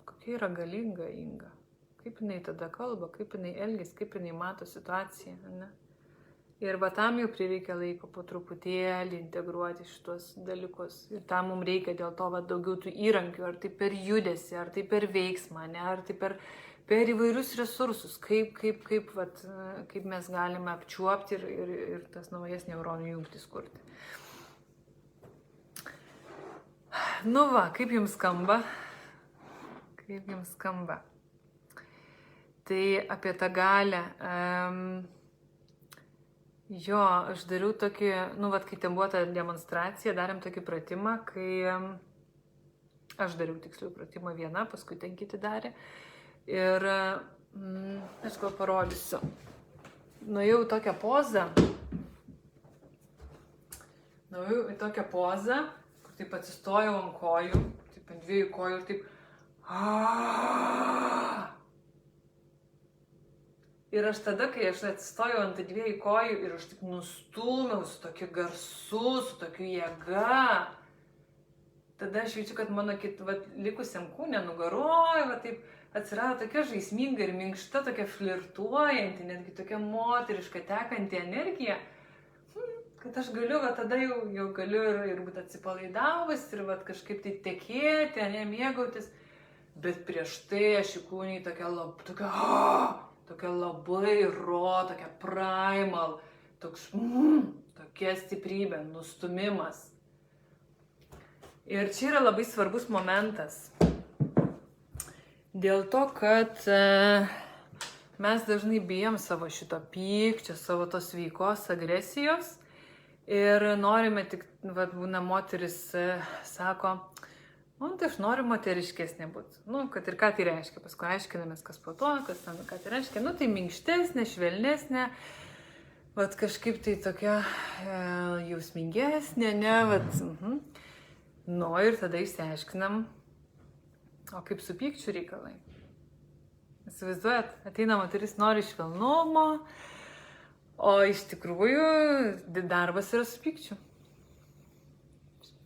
kokia yra galinga Inga. Kaip jinai tada kalba, kaip jinai elgiasi, kaip jinai mato situaciją. Ne? Ir tam jau prireikia laiko po truputėlį integruoti šitos dalykus. Ir tam mums reikia dėl to daugiau tų įrankių, ar tai per judesį, ar tai per veiksmą, ne? Ar tai per įvairius resursus, kaip mes galime apčiuopti ir tas naujas neuronų jungtis kurti. Kaip jums skamba? Kaip jums skamba? Tai apie tą galę. Aš dariau tokį, kai ten buvo ta demonstracija, darėm tokį pratimą, kai aš dariau tiksliau pratimą vieną, paskui ten kiti darė. Ir aš gal parodysiu. Nuėjau į tokią pozą, kur taip atsistojau ant kojų, taip ant dviejų kojų ir taip. Ir aš tada, kai aš atsistojau ant dviejų kojų ir aš taip nustūmiau su tokiu garsu, su tokiu jėga, tada aš jaučiu, kad mano likusiam kūne nugaroja, taip atsirado tokia žaisminga ir minkšta, tokia flirtuojanti, netgi tokia moteriška tekanti energija, kad aš galiu, tada jau galiu ir būti atsipalaidavus ir kažkaip tai tekėti, mėgautis, bet prieš tai aš įkūniau tokia labai tokia primal, tokia stiprybė, nustumimas. Ir čia yra labai svarbus momentas. Dėl to, kad mes dažnai bijom savo šito pykčio, savo tos sveikos agresijos ir norime tik, būna moteris sako, tai aš noriu moteriškesnė būti. Kad ir ką tai reiškia, paskui aiškinamės, kas po to, ką tai reiškia. Tai minkštesnė, švelnesnė, kažkaip tai tokia jausmingesnė, ne, ir tada išsiaiškinam, o kaip su pykčiu reikalai. Įsivaizduojat, ateina moteris nori švelnumo, o iš tikrųjų darbas yra su pykčiu.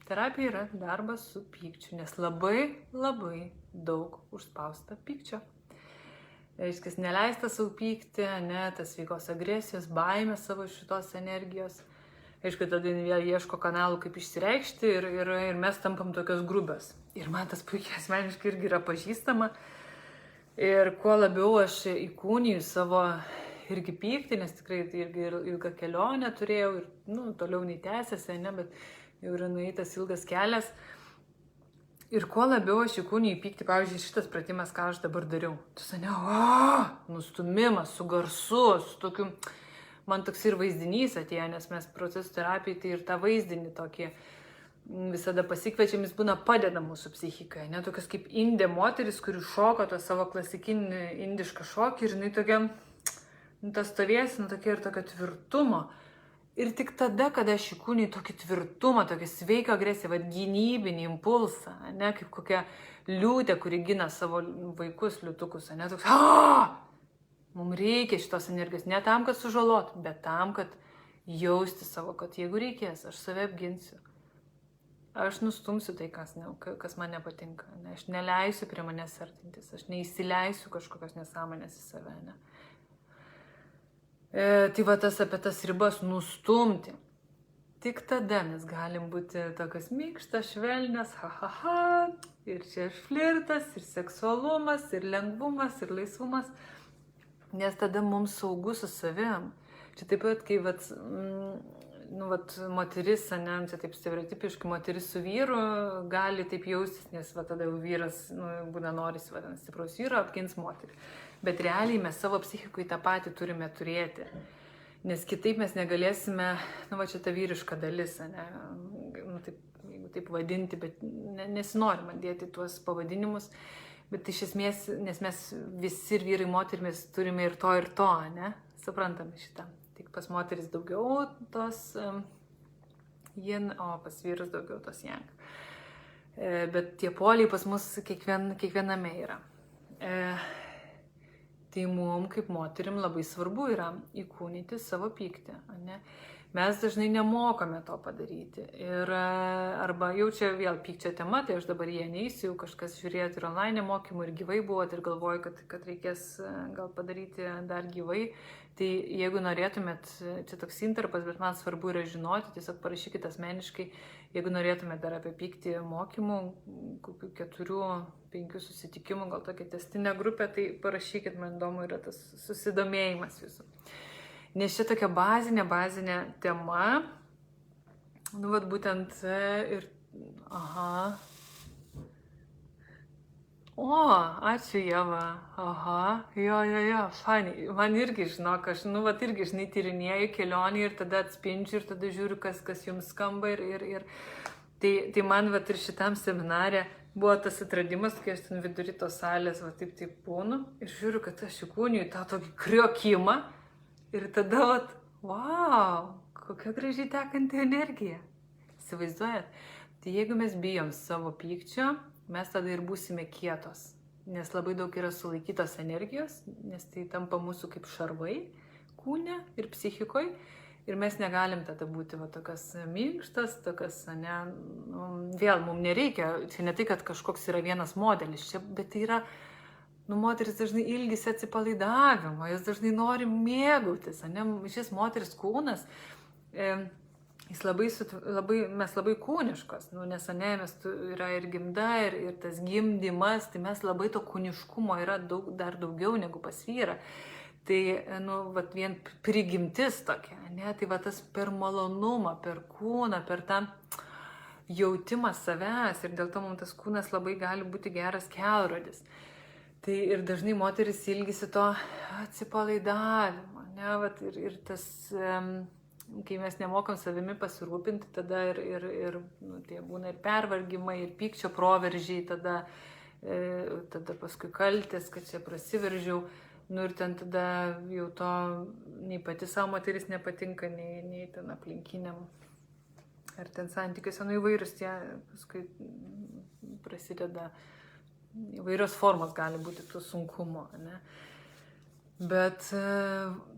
Terapija yra darbas su pykčiu, nes labai daug užspausta pykčio. Reiškia, neleista savo pykti, tas sveikos agresijos, baimės savo šitos energijos. Aišku, tada vėl ieško kanalų, kaip išsireikšti ir mes tampam tokios grubios. Ir man tas puikiai asmeniškai irgi yra pažįstama. Ir kuo labiau aš įkūniju savo irgi pyktį, nes tikrai tai irgi ilgą kelionę turėjau ir toliau nei tęsiasi, bet jau yra nueitas ilgas kelias. Ir kuo labiau aš įkūniju pyktį, pavyzdžiui, šitas pratimas, ką aš dabar dariau. Nustumimas su garsu, su tokiu... Man toks ir vaizdinys atėjo, nes mes procesų terapijai tai ir tą vaizdinį tokį visada pasikviečiam, jis būna padeda mūsų psichikai. Tokios kaip indė moteris, kuri šoko to savo klasikinį indišką šokį ir jinai tokia, ta stovėsina tokia ir tokio tvirtumo. Ir tik tada, kada aš įkūniu tokį tvirtumą, tokį sveiką agresiją, gynybinį impulsą, kaip kokia liūtė, kuri gina savo vaikus, liūtukus, toks Mums reikia šitos energijos, ne tam, kad sužalot, bet tam, kad jausti savo, kad jeigu reikės, aš save apginsiu. Aš nustumsiu tai, kas man nepatinka. Ne? Aš neleisiu prie manęs artintis, aš neįsileisiu kažkokios nesąmonės į save. Ne? Tai va tas apie tas ribas nustumti. Tik tada mes galim būti tokios mykštas, švelnios, ir čia flirtas, ir seksualumas, ir lengvumas, ir laisvumas, nes tada mums saugu su savim. Čia taip pat, kai moteris, ne, čia taip stereotipiškai, moteris su vyru gali taip jaustis, nes tada jau vyras, būna norisi, stipraus vyro apgins moterį. Bet realiai mes savo psichikoje tą patį turime turėti. Nes kitaip mes negalėsime, čia ta vyriška dalis, ne, jeigu taip vadinti, bet nesinori man dėti tuos pavadinimus, bet iš esmės, nes mes visi ir vyrai, moterimis turime ir to, ne, suprantame šitą. Tik pas moteris daugiau tos yin, o pas vyrus daugiau tos yang. Bet tie poliai pas mus kiekviename yra. Tai mums kaip moterim labai svarbu yra įkūnyti savo pyktį. Ne? Mes dažnai nemokame to padaryti. Arba jau čia vėl pykčio tema, tai aš dabar jie neįsiu, kažkas žiūrėti ir online mokymų ir gyvai buvot ir galvoju, kad reikės gal padaryti dar gyvai. Tai jeigu norėtumėt, čia toks interpas, bet man svarbu yra žinoti, tiesiog parašykite asmeniškai, jeigu norėtumėt dar apie pyktį mokymų, kokių 4-5 susitikimų, gal tokia testinė grupė, tai parašykit, man įdomu yra tas susidomėjimas jūsų. Nes čia tokia bazinė tema, būtent ir, ačiū Ieva, jo, fani, man irgi, žinok, aš, irgi, tyrinėju kelionį ir tada atspindžiu ir tada žiūriu, kas jums skamba ir tai man, ir šitam seminare buvo tas atradimas, kai aš ten vidury tos salės, taip būnu ir žiūriu, kad aš įkūniju tą tokį kriokimą ir tada, wow, kokia gražiai tekanti energija. Įsivaizduojat? Tai jeigu mes bijom savo pykčio, mes tada ir būsime kietos, nes labai daug yra sulaikytos energijos, nes tai tampa mūsų kaip šarvai kūne ir psichikoje ir mes negalim tada būti tokias minkštas, tokias, vėl mums nereikia, čia ne tai, kad kažkoks yra vienas modelis, čia, bet tai yra, moteris dažnai ilgisi atsipalaidavimo, jos dažnai nori mėgautis, šis moteris kūnas, mes labai kūniškos, nes mes yra ir gimda, ir tas gimdymas, tai mes labai to kūniškumo yra dar daugiau negu pas vyrą. Tai, vien prigimtis tokia, tai tas per malonumą, per kūną, per tą jautimą savęs ir dėl to mums tas kūnas labai gali būti geras kelrodis. Tai ir dažnai moteris ilgisi to atsipalaidavimo, ir tas... Kai mes nemokam savimi pasirūpinti, tada tai būna ir pervargimai, ir pykčio proveržiai, tada paskui kaltės, kad čia prasiveržiau, ir ten tada jau to nei pati savo moteris nepatinka, nei ten aplinkiniam, ar ten santykiuose, įvairius tie paskui prasideda, įvairios formos gali būti tų sunkumo, ne? Bet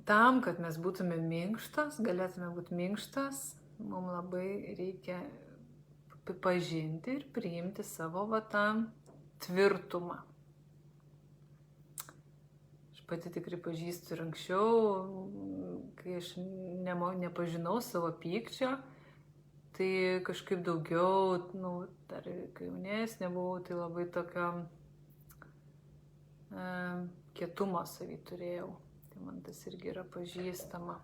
tam, kad mes būtume minkštas, galėtume būti minkštas, mums labai reikia pažinti ir priimti savo tą tvirtumą. Aš pati tikrai pažįstu ir anksčiau, kai aš nepažinau savo pykčio, tai kažkaip daugiau, dar kai jaunesnė buvau, tai labai tokio kietumo savy turėjau. Tai man tas irgi yra pažįstama.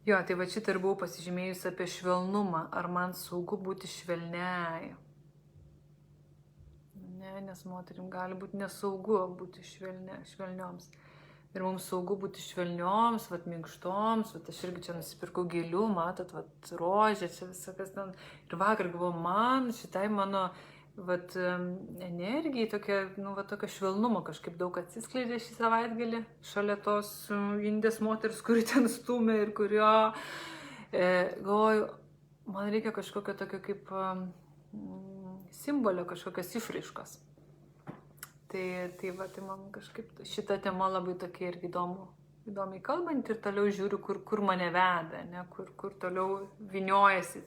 Jo, tai šitą ir buvau pasižymėjus apie švelnumą. Ar man saugu būti švelniai? Ne, nes moterim gali būti nesaugu būti švelnioms. Ir mums saugu būti švelnioms, minkštoms, aš irgi čia nusipirkau gėlių, matot, rožė, čia visakas ten. Ir vakar galvoju, man šitai mano energijai tokia, tokio švelnumo kažkaip daug atsiskleidė šį savaitgalį, šalia tos indės moters, kuri ten stumė ir kurio, galvoju, man reikia kažkokio tokio kaip simbolio, kažkokios išraiškos. Tai man kažkaip šita tema labai tokia irgi įdomiai kalbant ir toliau žiūriu, kur mane veda, ne, kur toliau vyniojasi.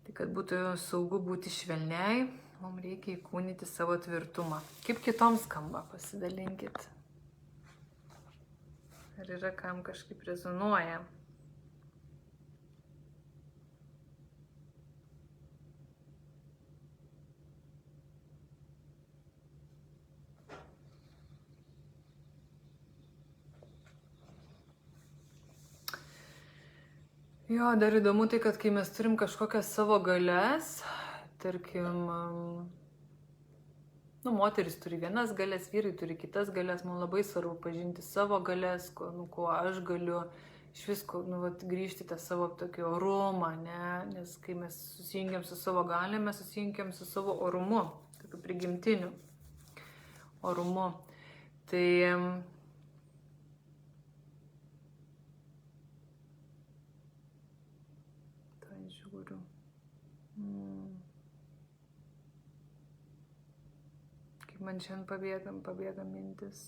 Tai kad būtų saugu būti švelniai, mums reikia įkūnyti savo tvirtumą. Kaip kitoms skamba, pasidalinkit. Ar yra kam kažkaip rezonuoja? Jo, dar įdomu tai, kad kai mes turim kažkokias savo galias, tarkim, moteris turi vienas galias, vyrai turi kitas galias, man labai svarbu pažinti savo galias, kuo aš galiu iš visko grįžti tą savo tokį orumą, ne? Nes kai mes susijungiam su savo galia, mes susijungiam su savo orumu, tokiu prigimtiniu orumu. Tai žiūriu. Kaip man šiandien pabėga mintis.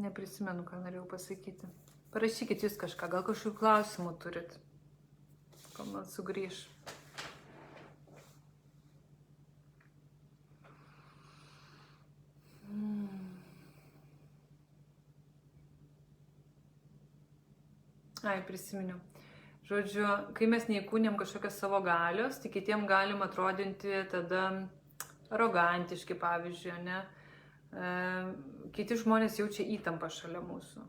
Neprisimenu, ką norėjau pasakyti. Parašykit jūs kažką, gal kažkokių klausimų turit, kol man sugrįž. Prisiminiau. Žodžiu, kai mes neįkūnėm kažkokios savo galios, tai kitiem galim atrodinti tada arogantiški, pavyzdžiui, ne? Kiti žmonės jaučia įtampą šalia mūsų.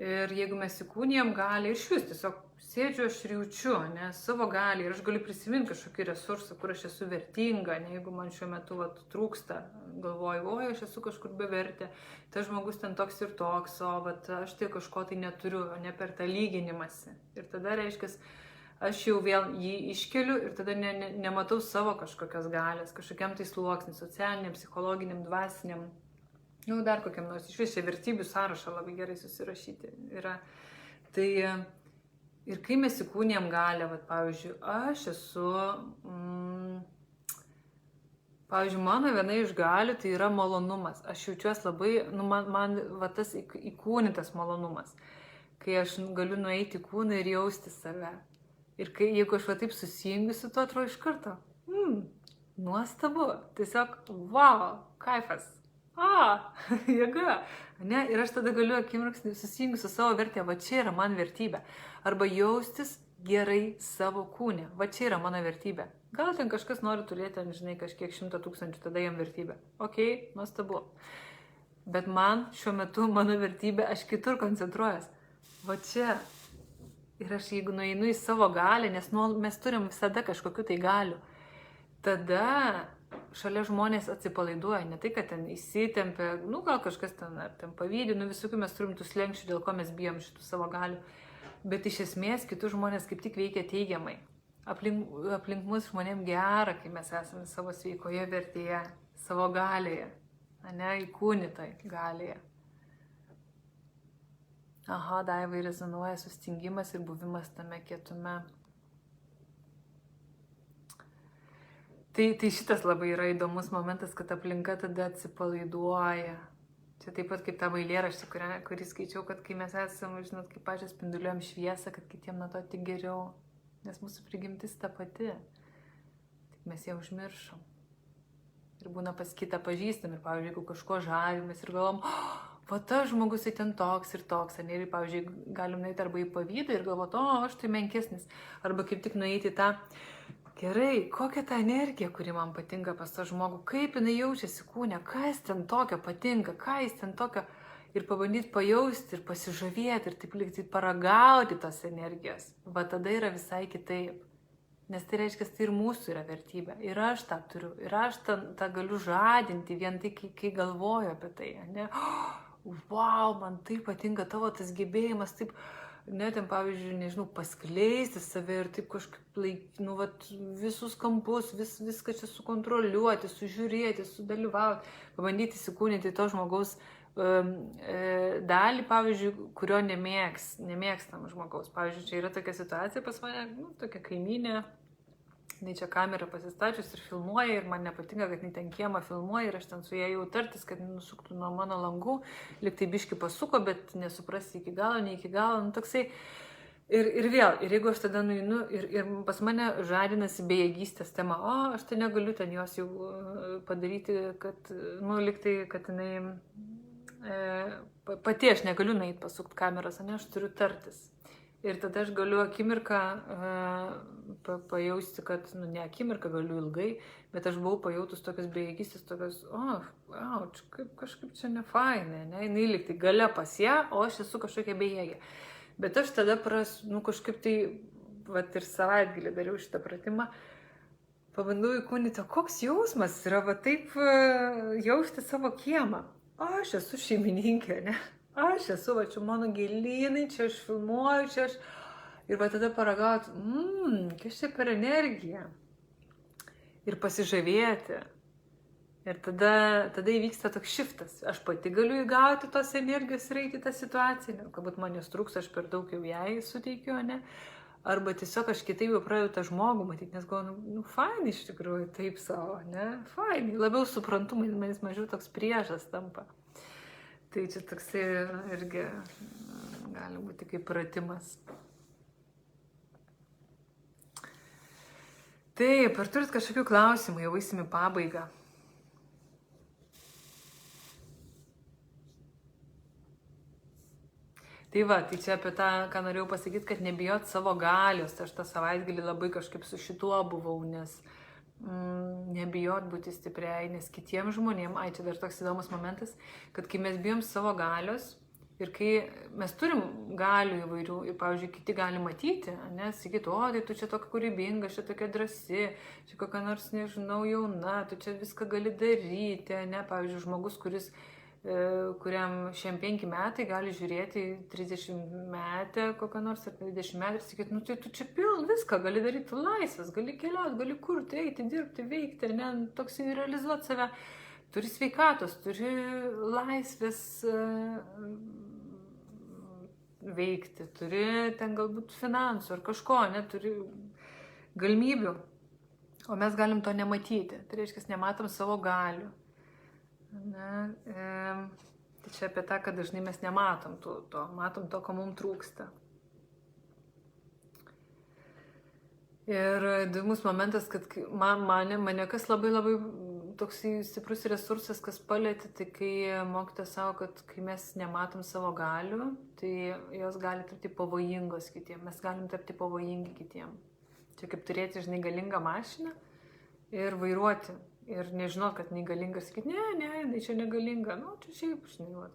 Ir jeigu mes įkūnijam gali, ir šis tiesiog sėdžiu, aš ir jaučiu, ne, savo gali, ir aš galiu prisiminti kažkokį resursą, kur aš esu vertinga, ne, jeigu man šiuo metu trūksta, galvoju, aš esu kažkur bevertė, tas žmogus ten toks ir toks, o aš tai kažko tai neturiu, ne per tą lyginimąsi. Ir tada reiškia, aš jau vėl jį iškeliu ir tada nematau savo kažkokios galės, kažkokiam tai sluoksniui, socialiniam, psichologiniam, dvasiniam, jau dar kokiam nors, iš viso vertybių sąrašą labai gerai susirašyti yra. Tai ir kai mes įkūnijam galę, pavyzdžiui, aš esu, pavyzdžiui, mano viena iš galių tai yra malonumas. Aš jaučiuosi labai, man tas įkūnytas malonumas, kai aš galiu nueiti į kūną ir jausti save. Ir jeigu aš taip susijungiu su tuo, atrodo iš karto, nuostabu, tiesiog, wow, kaifas, jėga, ne? Ir aš tada galiu akimirksnį susijungiu su savo vertė, va čia yra man vertybė. Arba jaustis gerai savo kūne, va čia yra mano vertybė. Gal ten kažkas nori turėti, žinai, kažkiek 100 000, tada jam vertybė. Ok, nuostabu. Bet man šiuo metu mano vertybė, aš kitur koncentruojas. Va čia. Ir aš jeigu nueinu į savo galę, nes mes turim visada kažkokiu tai galiu, tada šalia žmonės atsipalaiduoja, ne tai, kad ten įsitempia, gal kažkas ten, ar ten pavydį, visokių mes turim tų slenkščių, dėl ko mes bijom šitų savo galių, bet iš esmės kitus žmonės kaip tik veikia teigiamai. Aplink mus žmonėm gera, kai mes esame savo sveikoje vertėje, savo galėje, ne, įkūnytai galėje. Aha, Daivai rezonuoja sustingimas ir buvimas tame kietume. Tai šitas labai yra įdomus momentas, kad aplinka tada atsipalaiduoja. Čia taip pat kaip tą eilėraštį, kurį skaičiau, kad kai mes esame, žinot, kaip pačios spinduliuojam šviesą, kad kitiem nuo to tik geriau, nes mūsų prigimtis ta pati. Tik mes ją užmiršom. Ir būna pas kitą pažįstam ir, pavyzdžiui, jeigu kažko žavimės ir galvom, va tas žmogus tai ten toks ir toks, ir, pavyzdžiui, galim nueiti arba į pavydą ir galvoti, aš tai menkesnis, arba kaip tik nueiti tą, gerai, kokia ta energija, kuri man patinka pas tą žmogų, kaip jinai jaučiasi kūne, kas ten tokio patinka, ką jis ten tokio, ir pabandyti pajausti ir pasižavėti ir taip likti paragauti tos energijos, va tada yra visai kitaip. Nes tai reiškia, tai ir mūsų yra vertybė. Ir aš tą turiu. Ir aš tą galiu žadinti vien tai, kai galvoju apie tai. Ne? Wow, man taip patinka tavo tas gebėjimas, taip, ten pavyzdžiui, nežinau, paskleisti save ir taip kažkaip visus kampus, viską čia sukontroliuoti, sužiūrėti, sudalyvauti, pabandyti įsikūnyti to žmogaus dalį, pavyzdžiui, kurio nemėgstam žmogaus. Pavyzdžiui, čia yra tokia situacija pas mane, tokia kaimynė, jinai čia kamerą pasistačius ir filmuoja ir man nepatinka, kad jinai ten kiemą filmuoja ir aš ten su ją jau tartis, kad nusuktų nuo mano langų, lyg tai biški pasuko, bet nesuprasti iki galo, ne iki galo, toksai. Ir vėl, ir jeigu aš tada nueinu ir pas mane žadinasi bejėgystės tema, aš tai negaliu ten jos jau padaryti, kad, lyg tai, kad jinai pati aš negaliu nueiti pasukti kameros, aš turiu tartis. Ir tada aš galiu akimirką pajausti, kad, ne akimirką galiu ilgai, bet aš buvau pajautus tokias bejėgystės, tokias, kažkaip čia nefainė, ne, jinai lyg tai gale pas ją, o aš esu kažkokia bejėgė. Bet aš tada kažkaip tai, ir savaitgalį dariau šitą pratimą, pabandau įkūnyti, koks jausmas yra, taip jausti savo kiemą. Aš esu šeimininkė, ne? Aš esu, čia mano gėlynai, čia aš filmuoju, čia aš... Ir tada paragauti, kas čia per energiją. Ir pasižavėti. Ir tada įvyksta toks šiftas. Aš pati galiu įgauti tos energijos ir eiti tą situaciją. Galbūt man jos trūks, aš per daug jau jai suteikiu, ne? Arba tiesiog aš kitaip jau pradedu tą žmogų matyti, nes galvoju, fainai iš tikrųjų, taip savo, ne? Fainai, labiau suprantu, manis mažiau toks priešas tampa. Tai čia toksai irgi gali būti kaip pratimas. Taip, ar turit kažkokių klausimų, jau eisim į pabaigą? Tai tai čia apie tą, ką norėjau pasakyti, kad nebijot savo galios. Aš tą savaitgalį labai kažkaip su šituo buvau, nes nebijot būti stipriai, nes kitiems žmonėms, čia dar toks įdomus momentas, kad kai mes bijom savo galios ir kai mes turim galių įvairių, ir pavyzdžiui, kiti gali matyti, sakyti, tai tu čia tokia kūrybinga, čia tokia drąsi, čia kokia nors, nežinau, jauna, tu čia viską gali daryti, pavyzdžiui, žmogus, kuriam šiam 5 metai gali žiūrėti 30 metę kokią nors ar 20 metų ir sakyti, tai tu čia viską gali daryti, tu laisvas, gali keliauti, gali kurti, eiti, dirbti, veikti, toks realizuoti save. Turi sveikatos, turi laisvės veikti, turi ten galbūt finansų ar kažko, turi galimybių, o mes galim to nematyti. Tai reiškia, nematom savo galių. Tai čia apie tą, kad dažnai mes nematom matom to, ko mums trūksta. Ir įdomus momentas, kad mane kas labai toks stiprus resursas, kas palietė, tai kai mokytojas sako, kad kai mes nematom savo galių, tai jos gali tapti pavojingos kitiem, mes galim tapti pavojingi kitiem. Čia kaip turėti, galingą mašiną ir vairuoti. Ir nežinot, kad negalingas, sakyti, ne, čia negalinga, čia šiaip,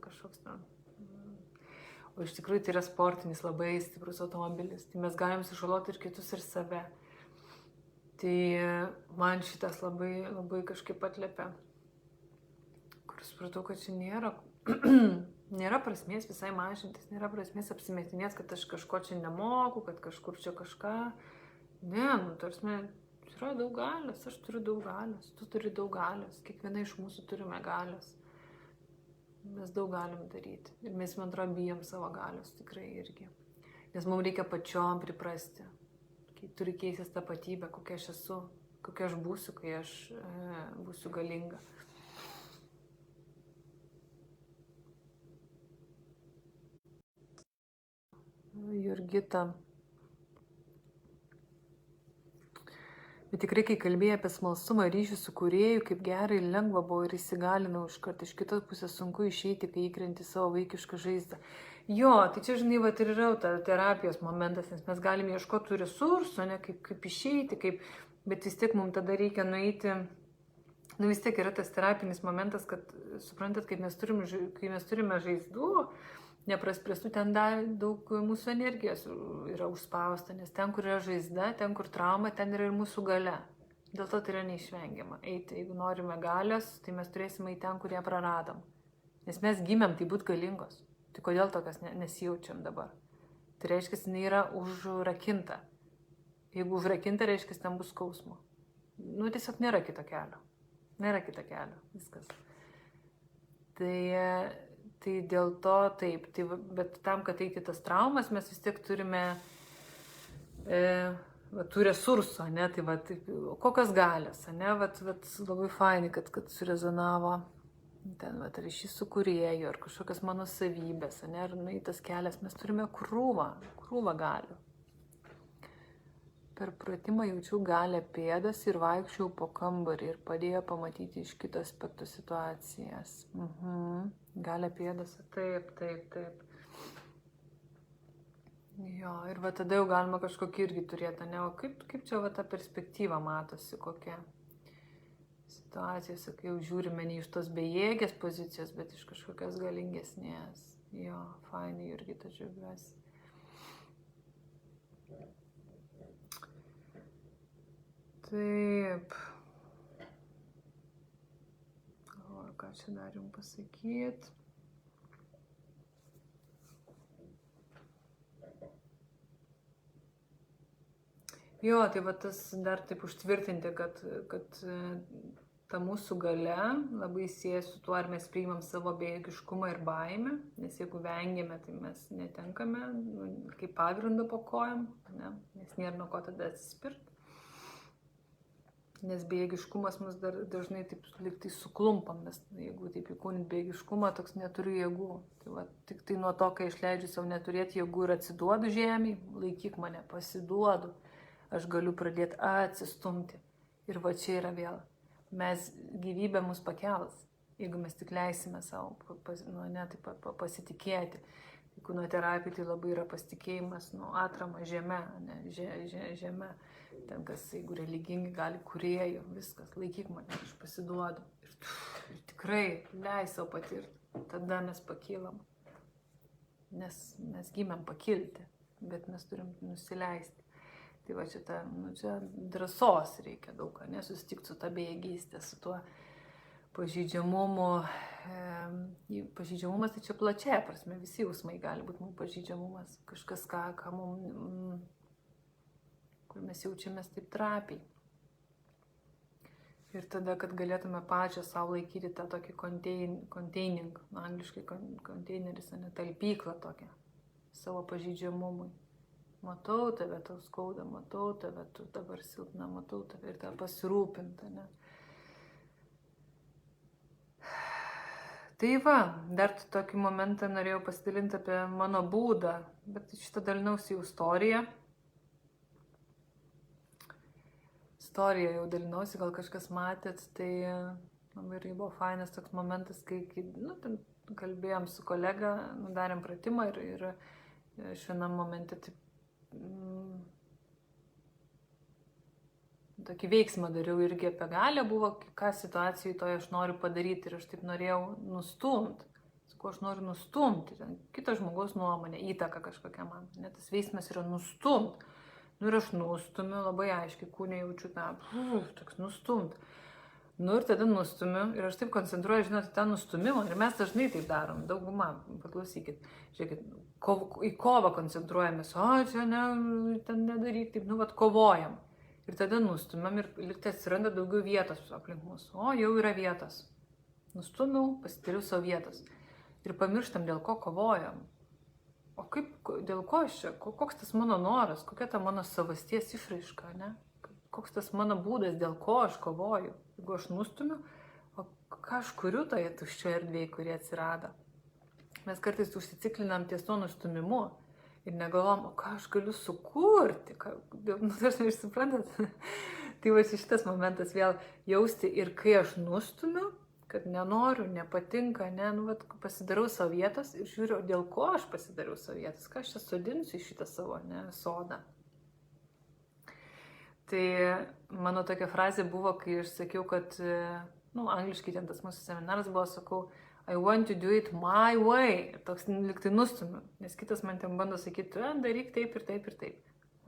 kažkoks ten. O iš tikrųjų tai yra sportinis, labai stiprus automobilis. Tai mes galim sužaloti ir kitus, ir save. Tai man šitas labai kažkaip atliepia. Kur supratau, kad čia nėra prasmės visai mažintis, nėra prasmės apsimetinės, kad aš kažko čia nemoku, kad kažkur čia kažką. Ne, tarsi, yra daug galios, aš turiu daug galios, tu turi daug galios, kiekviena iš mūsų turime galios. Mes daug galim daryti. Ir mes, man atrodo, bijom savo galios tikrai irgi. Nes mums reikia pačiom priprasti. Turi keistis tapatybę, kokia aš esu, kokia aš būsiu, kai aš būsiu galinga. Jurgita. Bet tikrai, kai kalbėjai apie smalsumą ryšį su kūrėju, kaip gerai ir lengva buvo ir įsigalinau iškart. Iš kitos pusės sunku išeiti, kai įkrenti savo vaikišką žaizdą. Jo, tai čia, ir yra ta terapijos momentas, nes mes galime ieškoti resursų, kaip išeiti, bet vis tiek mums tada reikia nueiti. Vis tiek yra tas terapinis momentas, kad suprantat, kai mes turime žaizdų, nepraspręstų, ten dar daug mūsų energijos yra užspausta, nes ten, kur yra žaizda, ten, kur trauma, ten yra ir mūsų galia. Dėl to tai yra neišvengiama. Eiti, jeigu norime galios, tai mes turėsime į ten, kur ją praradom. Nes mes gimėm tai būti galingos. Tai kodėl tokios nesijaučiam dabar? Tai reiškia, jinai yra užrakinta. Jeigu užrakinta, reiškia, ten bus skausmo. Nu, tiesiog nėra kito kelio. Nėra kito kelio. Viskas. Tai dėl to taip. Tai, bet tam, kad eiti tas traumas, mes vis tiek turime tų resursų, ne? Tai va, taip, kokios galios, ne? Va, labai fainai, kad surezonavo ten, va, ryšys su kūrėju, ar kažkokios mano savybės, ne? Ar tas kelias, mes turime krūvą galių. Per pratimą jaučiau galę pėdas ir vaikščiau po kambarį ir padėjo pamatyti iš kito aspekto situacijas. Galę pėdas, taip. Jo, ir va tada jau galima kažkokį irgi turėti, ne, o kaip čia va ta perspektyva matosi, kokia situacija, kai jau žiūrime ne iš tos bejėgės pozicijos, bet iš kažkokios galingesnės. Jo, fainai, irgi ta džiaugiuosi. Taip. Galvoju, ką čia dar jums pasakyti. Jo, tai va tas dar taip užtvirtinti, kad ta mūsų galia labai sieja su tuo, ar mes priimam savo bejėgiškumą ir baimę, nes jeigu vengiame, tai mes netenkame kaip pagrindą po kojom, ne? Nes nėra nuo ko tada atsispirti. Nes bejėgiškumas mus dažnai taip liktai suklumpam, nes jeigu taip įkūnit bejėgiškumą, toks neturiu jėgų. Tai va, tik tai nuo to, kai išleidžiu savo neturėti jėgų ir atsiduodu žemėj, laikyk mane, pasiduodu, aš galiu pradėti atsistumti. Ir va čia yra vėl. Mes gyvybė mus pakels, jeigu mes tik leisime savo pasitikėti. Kūno terapija tai labai yra pasitikėjimas, atrama žeme, ne, žeme. Ten, kas, jeigu religingi, gali kūrėjų, viskas, laikyk mane, aš pasiduodu. Ir tikrai leis savo patirti, tada mes pakylam. Nes mes gimėm pakilti, bet mes turim nusileisti. Tai va čia drąsos reikia daug, nesusitikti su ta bejėgystė, su tuo pažeidžiamumu. Pažeidžiamumas tai čia plačiaja prasme, visi jausmai gali būti mums pažeidžiamumas. Kažkas, ką mums, kur mes jaučiamės taip trapiai. Ir tada, kad galėtume pačią savo laikyti tą tokį containing, angliškai konteineris, ne talpyklą tokią, savo pažeidžiamumui. Matau tave, tau skauda, matau tave, tu dabar silpna, matau tave ir tą pasirūpinta, ne. Tai va, dar tokį momentą norėjau pasidalinti apie mano būdą, bet šitą dalinausi jau istoriją. Istoriją jau dalinausi, gal kažkas matėt, tai irgi buvo fainas toks momentas, kai ten kalbėjom su kolega, darėm pratimą ir šiandien momente taip, tokį veiksmą dariau irgi apie galią, buvo, ką situacijai toje aš noriu padaryti ir aš taip norėjau nustumti. Sakau, aš noriu nustumti, kito žmogaus nuomonė, įtaka kažkokia man, ne, tas veiksmas yra nustumti. Ir aš nustumiu, labai aiškiai kūne jaučiu tą, toks nustumt. Ir tada nustumiu ir aš taip koncentruoju, žinot, tą nustumimą ir mes dažnai taip darom, dauguma, paklausykit, žiūrėkit, į kovą koncentruojamės, čia ten nedaryk, taip, kovojam. Ir tada nustumiam ir liktai atsiranda daugiau vietos aplink mūsų, jau yra vietos. Nustumiau, pasidariau savo vietos. Ir pamirštam, dėl ko kovojam. O dėl ko aš čia, koks tas mano noras, kokia ta mano savasties išraiška, ne? Koks tas mano būdas, dėl ko aš kovoju. Jeigu aš nustumiu, o ką aš kuriu toje tuščioje erdvėje, kurie atsirado. Mes kartais užsiciklinam ties to nustumimu ir negalvom, o ką aš galiu sukurti, aš neišsuprantat. Tai va šitas momentas vėl jausti ir kai aš nustumiu, kad nenoriu, nepatinka, pasidarau savo vietos ir žiūriu, dėl ko aš pasidariau savo vietos, ką aš čia sodinsiu į šitą savo sodą. Tai mano tokia frazė buvo, kai aš sakiau, kad, angliškai ten tas mūsų seminaras buvo, sakau, I want to do it my way. Ir toks liktai nustumiu, nes kitas man ten bando sakyti, tu daryk taip ir taip ir taip.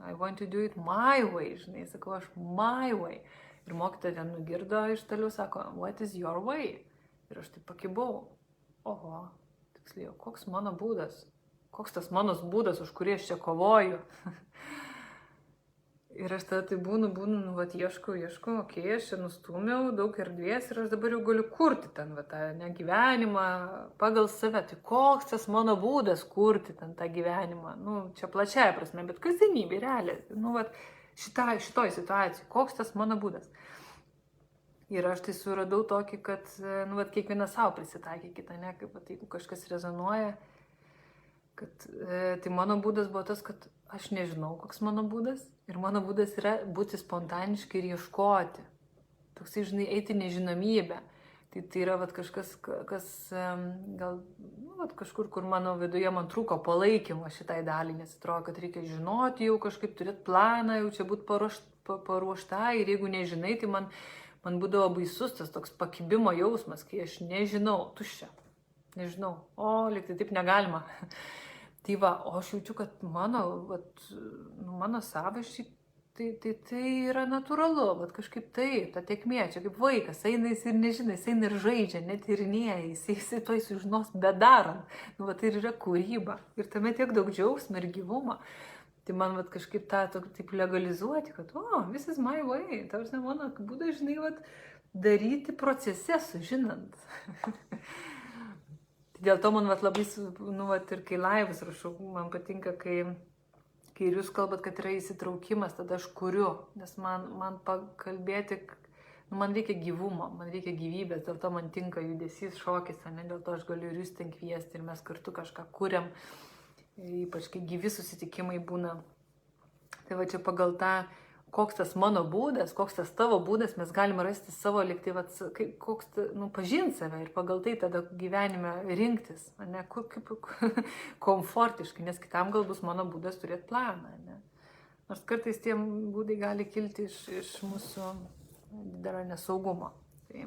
I want to do it my way, žinai, sakau, aš my way. Ir mokytoja ten nugirdo iš toliau, sako, what is your way? Ir aš taip pakibau. Oho, tiksliai, koks mano būdas? Koks tas mano būdas, už kurį aš čia kovoju? Ir aš tada tai būnu, vat ieškau, okei, aš čia nustumiau daug erdvės ir aš dabar jau galiu kurti ten, va, tą gyvenimą pagal save. Tai koks tas mano būdas kurti ten tą gyvenimą? Nu, čia plačiaja prasme, bet kasdienybė, realiai. Nu, vat, šitoj situacijai, koks tas mano būdas? Ir aš tai suradau tokį, kad, nu, vat, kiekviena savo prisitaikė kitą, ne, kaip, vat, jeigu kažkas rezonuoja, kad tai mano būdas buvo tas, kad aš nežinau, koks mano būdas. Ir mano būdas yra būti spontaniškai ir ieškoti. Toksai, žinai, eiti nežinomybę. Tai yra vat, kažkas, kas gal, nu, vat, kažkur, kur mano viduje man trūko palaikymo šitai daliai, nes atrodo, kad reikia žinoti jau kažkaip, turėti planą, jau čia būti paruošta. Ir jeigu nežinai, tai man būdavo baisus tas toks pakibimo jausmas, kai aš nežinau, tuščia. Nežinau, lyg tai taip negalima. Tai va, o aš jaučiu, kad mano savaiščiai, tai yra natūralu, vat kažkaip tai, ta tėkmė, čia kaip vaikas, eina jis ir nežinai, jis eina ir žaidžia, netyrinėja, jis to sužinos bedarant. Nu, vat ir yra kūryba. Ir tame tiek daug džiaugsmo ir gyvumo. Tai man vat kažkaip tą taip legalizuoti, kad, this is my way. Tarsi mano būdas, žinai, vat daryti procese, sužinant. Dėl to man vat labai, nu, vat, ir kai laivus rašau, man patinka, kai ir jūs kalbat, kad yra įsitraukimas, tada aš kuriu, nes man pakalbėti, nu, man reikia gyvumo, man reikia gyvybės, dėl to man tinka judesys, šokis, ne, dėl to aš galiu ir jūs ten kviesti ir mes kartu kažką kuriam, ypač kai gyvi susitikimai būna. Tai va čia pagal tą, koks tas mano būdas, koks tas tavo būdas, mes galime rasti savo liktai, koks, nu, pažinti save ir pagal tai tada gyvenime rinktis, ne, kaip komfortiškai, nes kitam gal bus mano būdas turėti planą, ne. Nors kartais tie būdai gali kilti iš mūsų didelio nesaugumo. Tai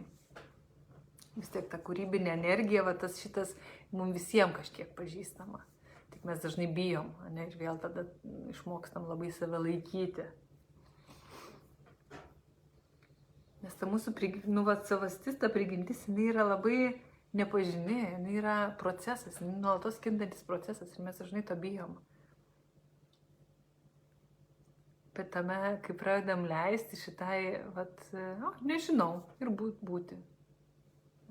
vis tiek ta kūrybinė energija, va, tas šitas mums visiems kažkiek pažįstama. Tik mes dažnai bijom, ne, ir vėl tada išmokstam labai save laikyti. Nes ta mūsų, nu, savastis, ta prigimtis, jinai yra labai nepažini, jinai yra procesas, jinai nuolatos kintantis procesas ir mes dažnai to bijom. Bet tame, kai pradedam leisti šitai, nežinau, ir būti.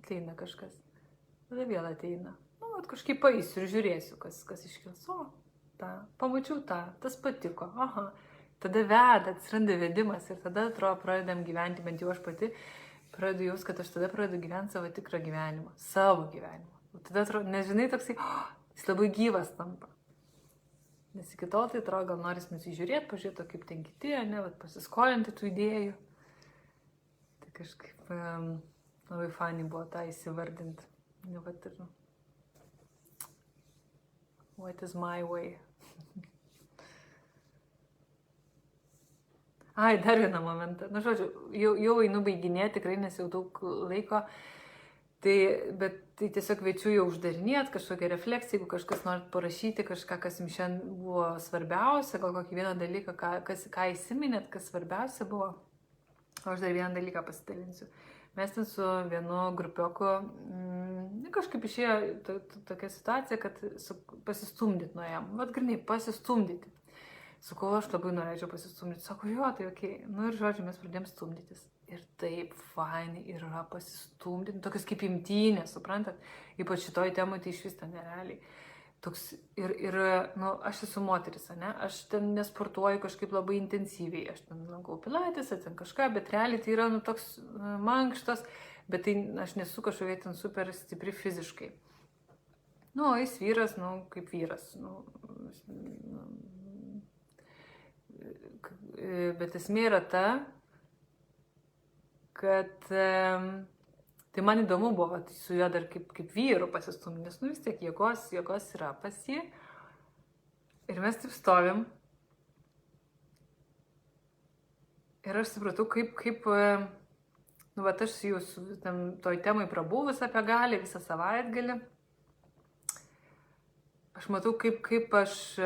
Ateina kažkas, tada vėl ateina. Nu, kažkaip paeisiu ir žiūrėsiu, kas iškils. Pamačiau tas patiko, aha. Tada veda, atsiranda vedimas ir tada, atrodo, pradedam gyventi, bent jau aš pati pradedu jaus, kad aš tada pradedu gyventi savo tikrą gyvenimą, savo gyvenimą. O tada, atrodo, nežinai, toksai, jis labai gyvas tampa. Nes iki tol tai, atrodo, gal noris nusižiūrėti, pažiūrėti, kaip ten kiti, ne, pasiskolinti tų idėjų. Tai kažkaip labai fani buvo tą įsivardinti. Ne, vat ir, what is my way? Dar vieną momentą. Nu, žodžiu, jau einu baiginėti, tikrai nes jau daug laiko. Bet tai tiesiog kviečiu jau uždarinėti kažkokią refleksiją, jeigu kažkas norit parašyti, kažką, kas jums šiandien buvo svarbiausia, gal kokį vieną dalyką, ką įsiminėt, kas svarbiausia buvo. O aš dar vieną dalyką pasidalinsiu. Mes ten su vienu grupioku kažkaip išėjo tokia situacija, kad pasistumdyt nuėjom. Vat grinai, pasistumdyti. Sakau, aš labai norėčiau pasistumdyti. Sako, jo, tai okei. Nu ir žodžiu, mes pradėjom stumdytis. Ir taip fainai yra pasistumdyti. Tokios kaip imtynės, suprantat? Ypač šitoj temai tai iš vis ten nerealiai. Toks, nu, aš esu moteris, ne? Aš ten nesportuoju kažkaip labai intensyviai. Aš ten lankau pilatesą, ten kažką, bet realiai tai yra, nu, toks mankštas. Bet tai aš nesu kažkokia ten super stipri fiziškai. Nu, jis vyras, nu, kaip vyras. Bet esmė yra ta, kad tai man įdomu buvo su juo dar kaip vyru pasistumti, nes nu vis tiek jėgos yra pas jį. Ir mes taip stovim. Ir aš supratau, kaip Nu, bet aš jūs toj temai prabuvus apie Galį visą savaitgalį. Aš matau, kaip aš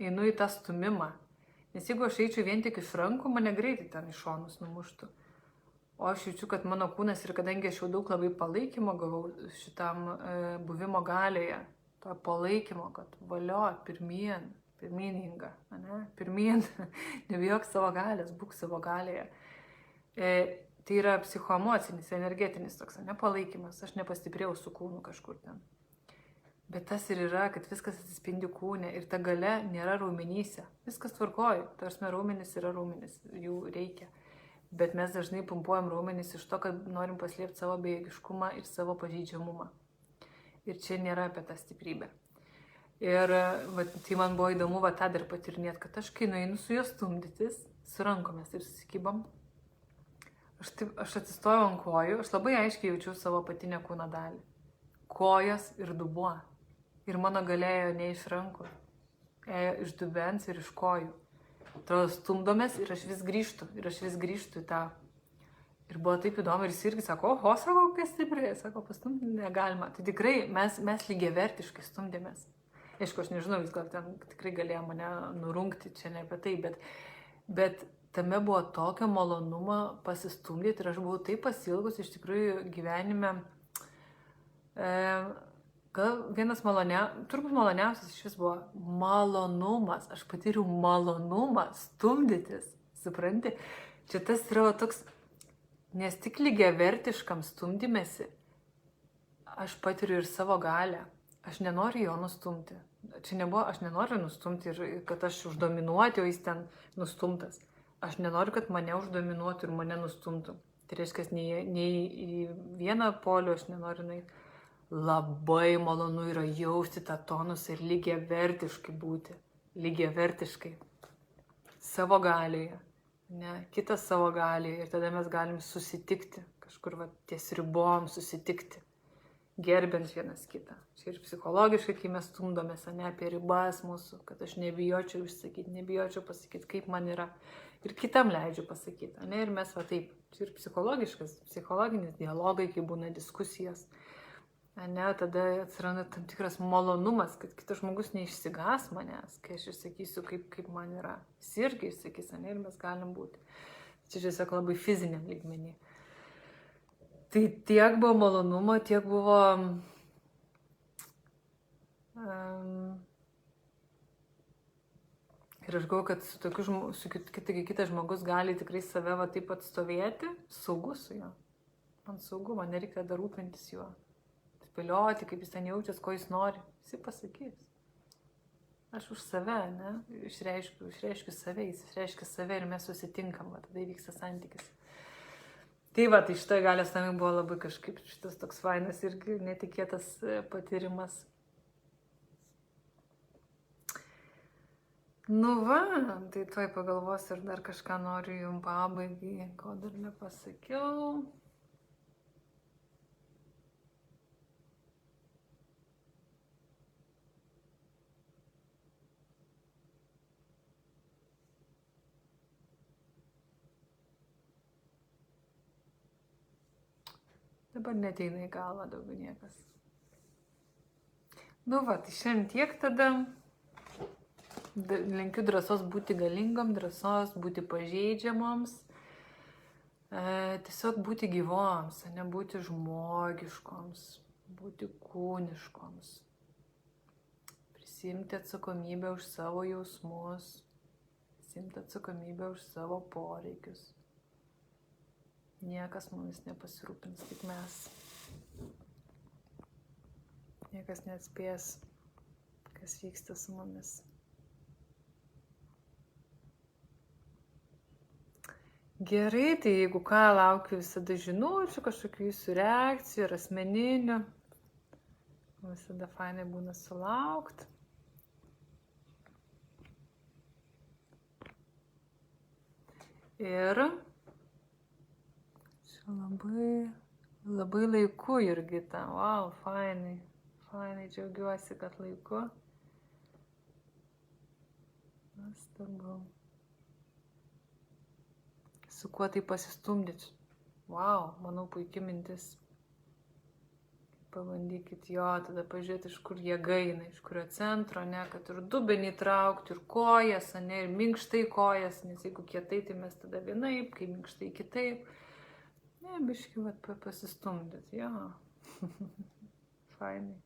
einu į tą stumimą. Nes jeigu aš eičiau vien tik iš rankų, mane greitai ten iš šonus numuštų. O aš jaučiu, kad mano kūnas, ir kadangi aš jau daug labai palaikymo gavau šitam buvimo Galėje, to palaikymo, kad valio, pirmyn Inga, ne? Pirmyn, nebijok savo galės, būk savo Galėje. Tai yra psichoemocinis, energetinis toks, ne palaikymas, aš nepastiprėjau su kūnu kažkur ten. Bet tas ir yra, kad viskas atsispindi kūne ir ta galia nėra raumenyse. Viskas tvarkoja, tarsi raumenys yra raumenys, jų reikia. Bet mes dažnai pumpuojam raumenys iš to, kad norim paslėpti savo bejėgiškumą ir savo pažeidžiamumą. Ir čia nėra apie tą stiprybę. Ir tai man buvo įdomu tą dar patirnėti, kad aš kai nueinu su juo stumdytis, su rankomis ir susikibam, aš atsistojau ant kojų, aš labai aiškiai jaučiau savo patinę kūno dalį. Kojas ir dubuo. Ir mano galėjo ne iš rankų, ėjo iš dubens ir iš kojų. Atrodo, stumdomės ir aš vis grįžtu į tą. Ir buvo taip įdomu, ir jis irgi sako, oho, sako, kokia stipri, sako, pastumdyti negalima. Tai tikrai mes lygiavertiškai stumdėmės. Aišku, aš nežinau, jis gal ten tikrai galėjo mane nurungti, čia ne apie tai, bet tame buvo tokio malonumo pasistumdyti ir aš buvau taip pasilgus iš tikrųjų gyvenime. Gal vienas turbūt maloniausias iš vis buvo malonumas. Aš patyriau malonumą stumdytis, supranti? Čia tas yra toks, nes tik lygiavertiškam stumdymėsi aš patiriu ir savo galę. Aš nenoriu jo nustumti. Čia nebuvo, aš nenoriu nustumti ir kad aš uždominuoti, o jis ten nustumtas. Aš nenoriu, kad mane uždominuotų ir mane nustumtų. Tai reiškia, nei į vieną polių aš nenoriu nueiti. Labai malonu yra jausti tą tonusą ir lygiavertiškai būti. Lygiavertiškai. Savo galėje. Ne, kitas savo galėje. Ir tada mes galim susitikti. Kažkur ties ribom susitikti. Gerbent vienas kitą. Čia ir psichologiškai, kai mes stumdomės, ne apie ribas mūsų, kad aš nebijočiau išsakyti, nebijočiau pasakyti, kaip man yra. Ir kitam leidžiu pasakyti. Ne? Ir mes taip. Čia ir psichologinis dialogai, kai būna diskusijos. Ne, tada atsiranda tam tikras malonumas, kad kitas žmogus neišsigas manęs, kai aš išsakysiu, kaip man yra. Jis irgi išsakys, ne, ir mes galim būti. Čia tiesiog labai fiziniam lygmenį. Tai tiek buvo malonumo, tiek buvo ir aš galvoju, kad kitas žmogus gali tikrai save taip atstovėti, saugu su juo. Man saugu, man nereikia dar rūpintis juo. Spėlioti, kaip jis ten jaučiasi, ko jis nori. Jis pasakys. Aš už save, ne? Išreiškiu save, jis išreiškia save ir mes susitinkam, tada vyksta santykis. Tai tai šitoj galės namai buvo labai kažkaip šitas toks fainas ir netikėtas patyrimas. Nu tai tuoj pagalvosiu ir dar kažką noriu jums pabaigai, ko dar nepasakiau. Dabar neteina į galvą daugiau niekas. Nu tai šiandien tiek tada. Linkiu drąsos būti galingom, drąsos būti pažeidžiamoms. Tiesiog būti gyvoms, ne būti žmogiškoms, būti kūniškoms. Prisimti atsakomybę už savo jausmus, prisimti atsakomybę už savo poreikius. Niekas mumis nepasirūpins, tik mes. Niekas neatspės, kas vyksta su mumis. Gerai, tai jeigu ką, laukiu visada žinučių, kažkokių jūsų reakcijų ir asmeninių. Visada fainai būna sulaukti. Ir labai laiku, Jurgita. Wow, fainai. Fainai, džiaugiuosi, kad laiku. Nuostabu. su kuo tai pasistumdyti. Wow, manau, puikia mintis. Pabandykit jo, tada pažiūrėti, iš kur jėga eina, iš kurio centro, ne, kad ir dubenį traukti, ir kojas, ne, ir minkštai kojas, nes jeigu kietai, tai mes tada vienaip, kai minkštai kitaip. Ne, biški, vat, pasistumdyti, jo. Fainai.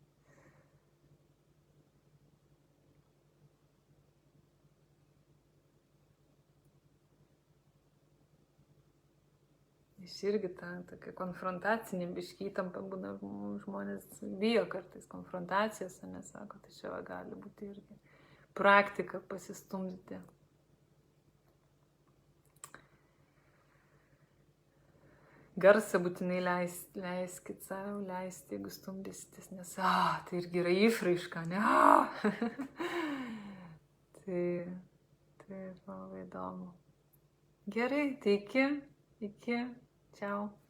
Iš irgi ta tokia konfrontacinė biški įtampa būna, žmonės bijo kartais konfrontacijos, nesako, tai čia gali būti irgi praktika pasistumdyti. Garsą būtinai leiskit savo leisti, jeigu stumdysitės, nes tai irgi yra išraiška, ne? Tai labai įdomu. Gerai, tai iki. Ciao.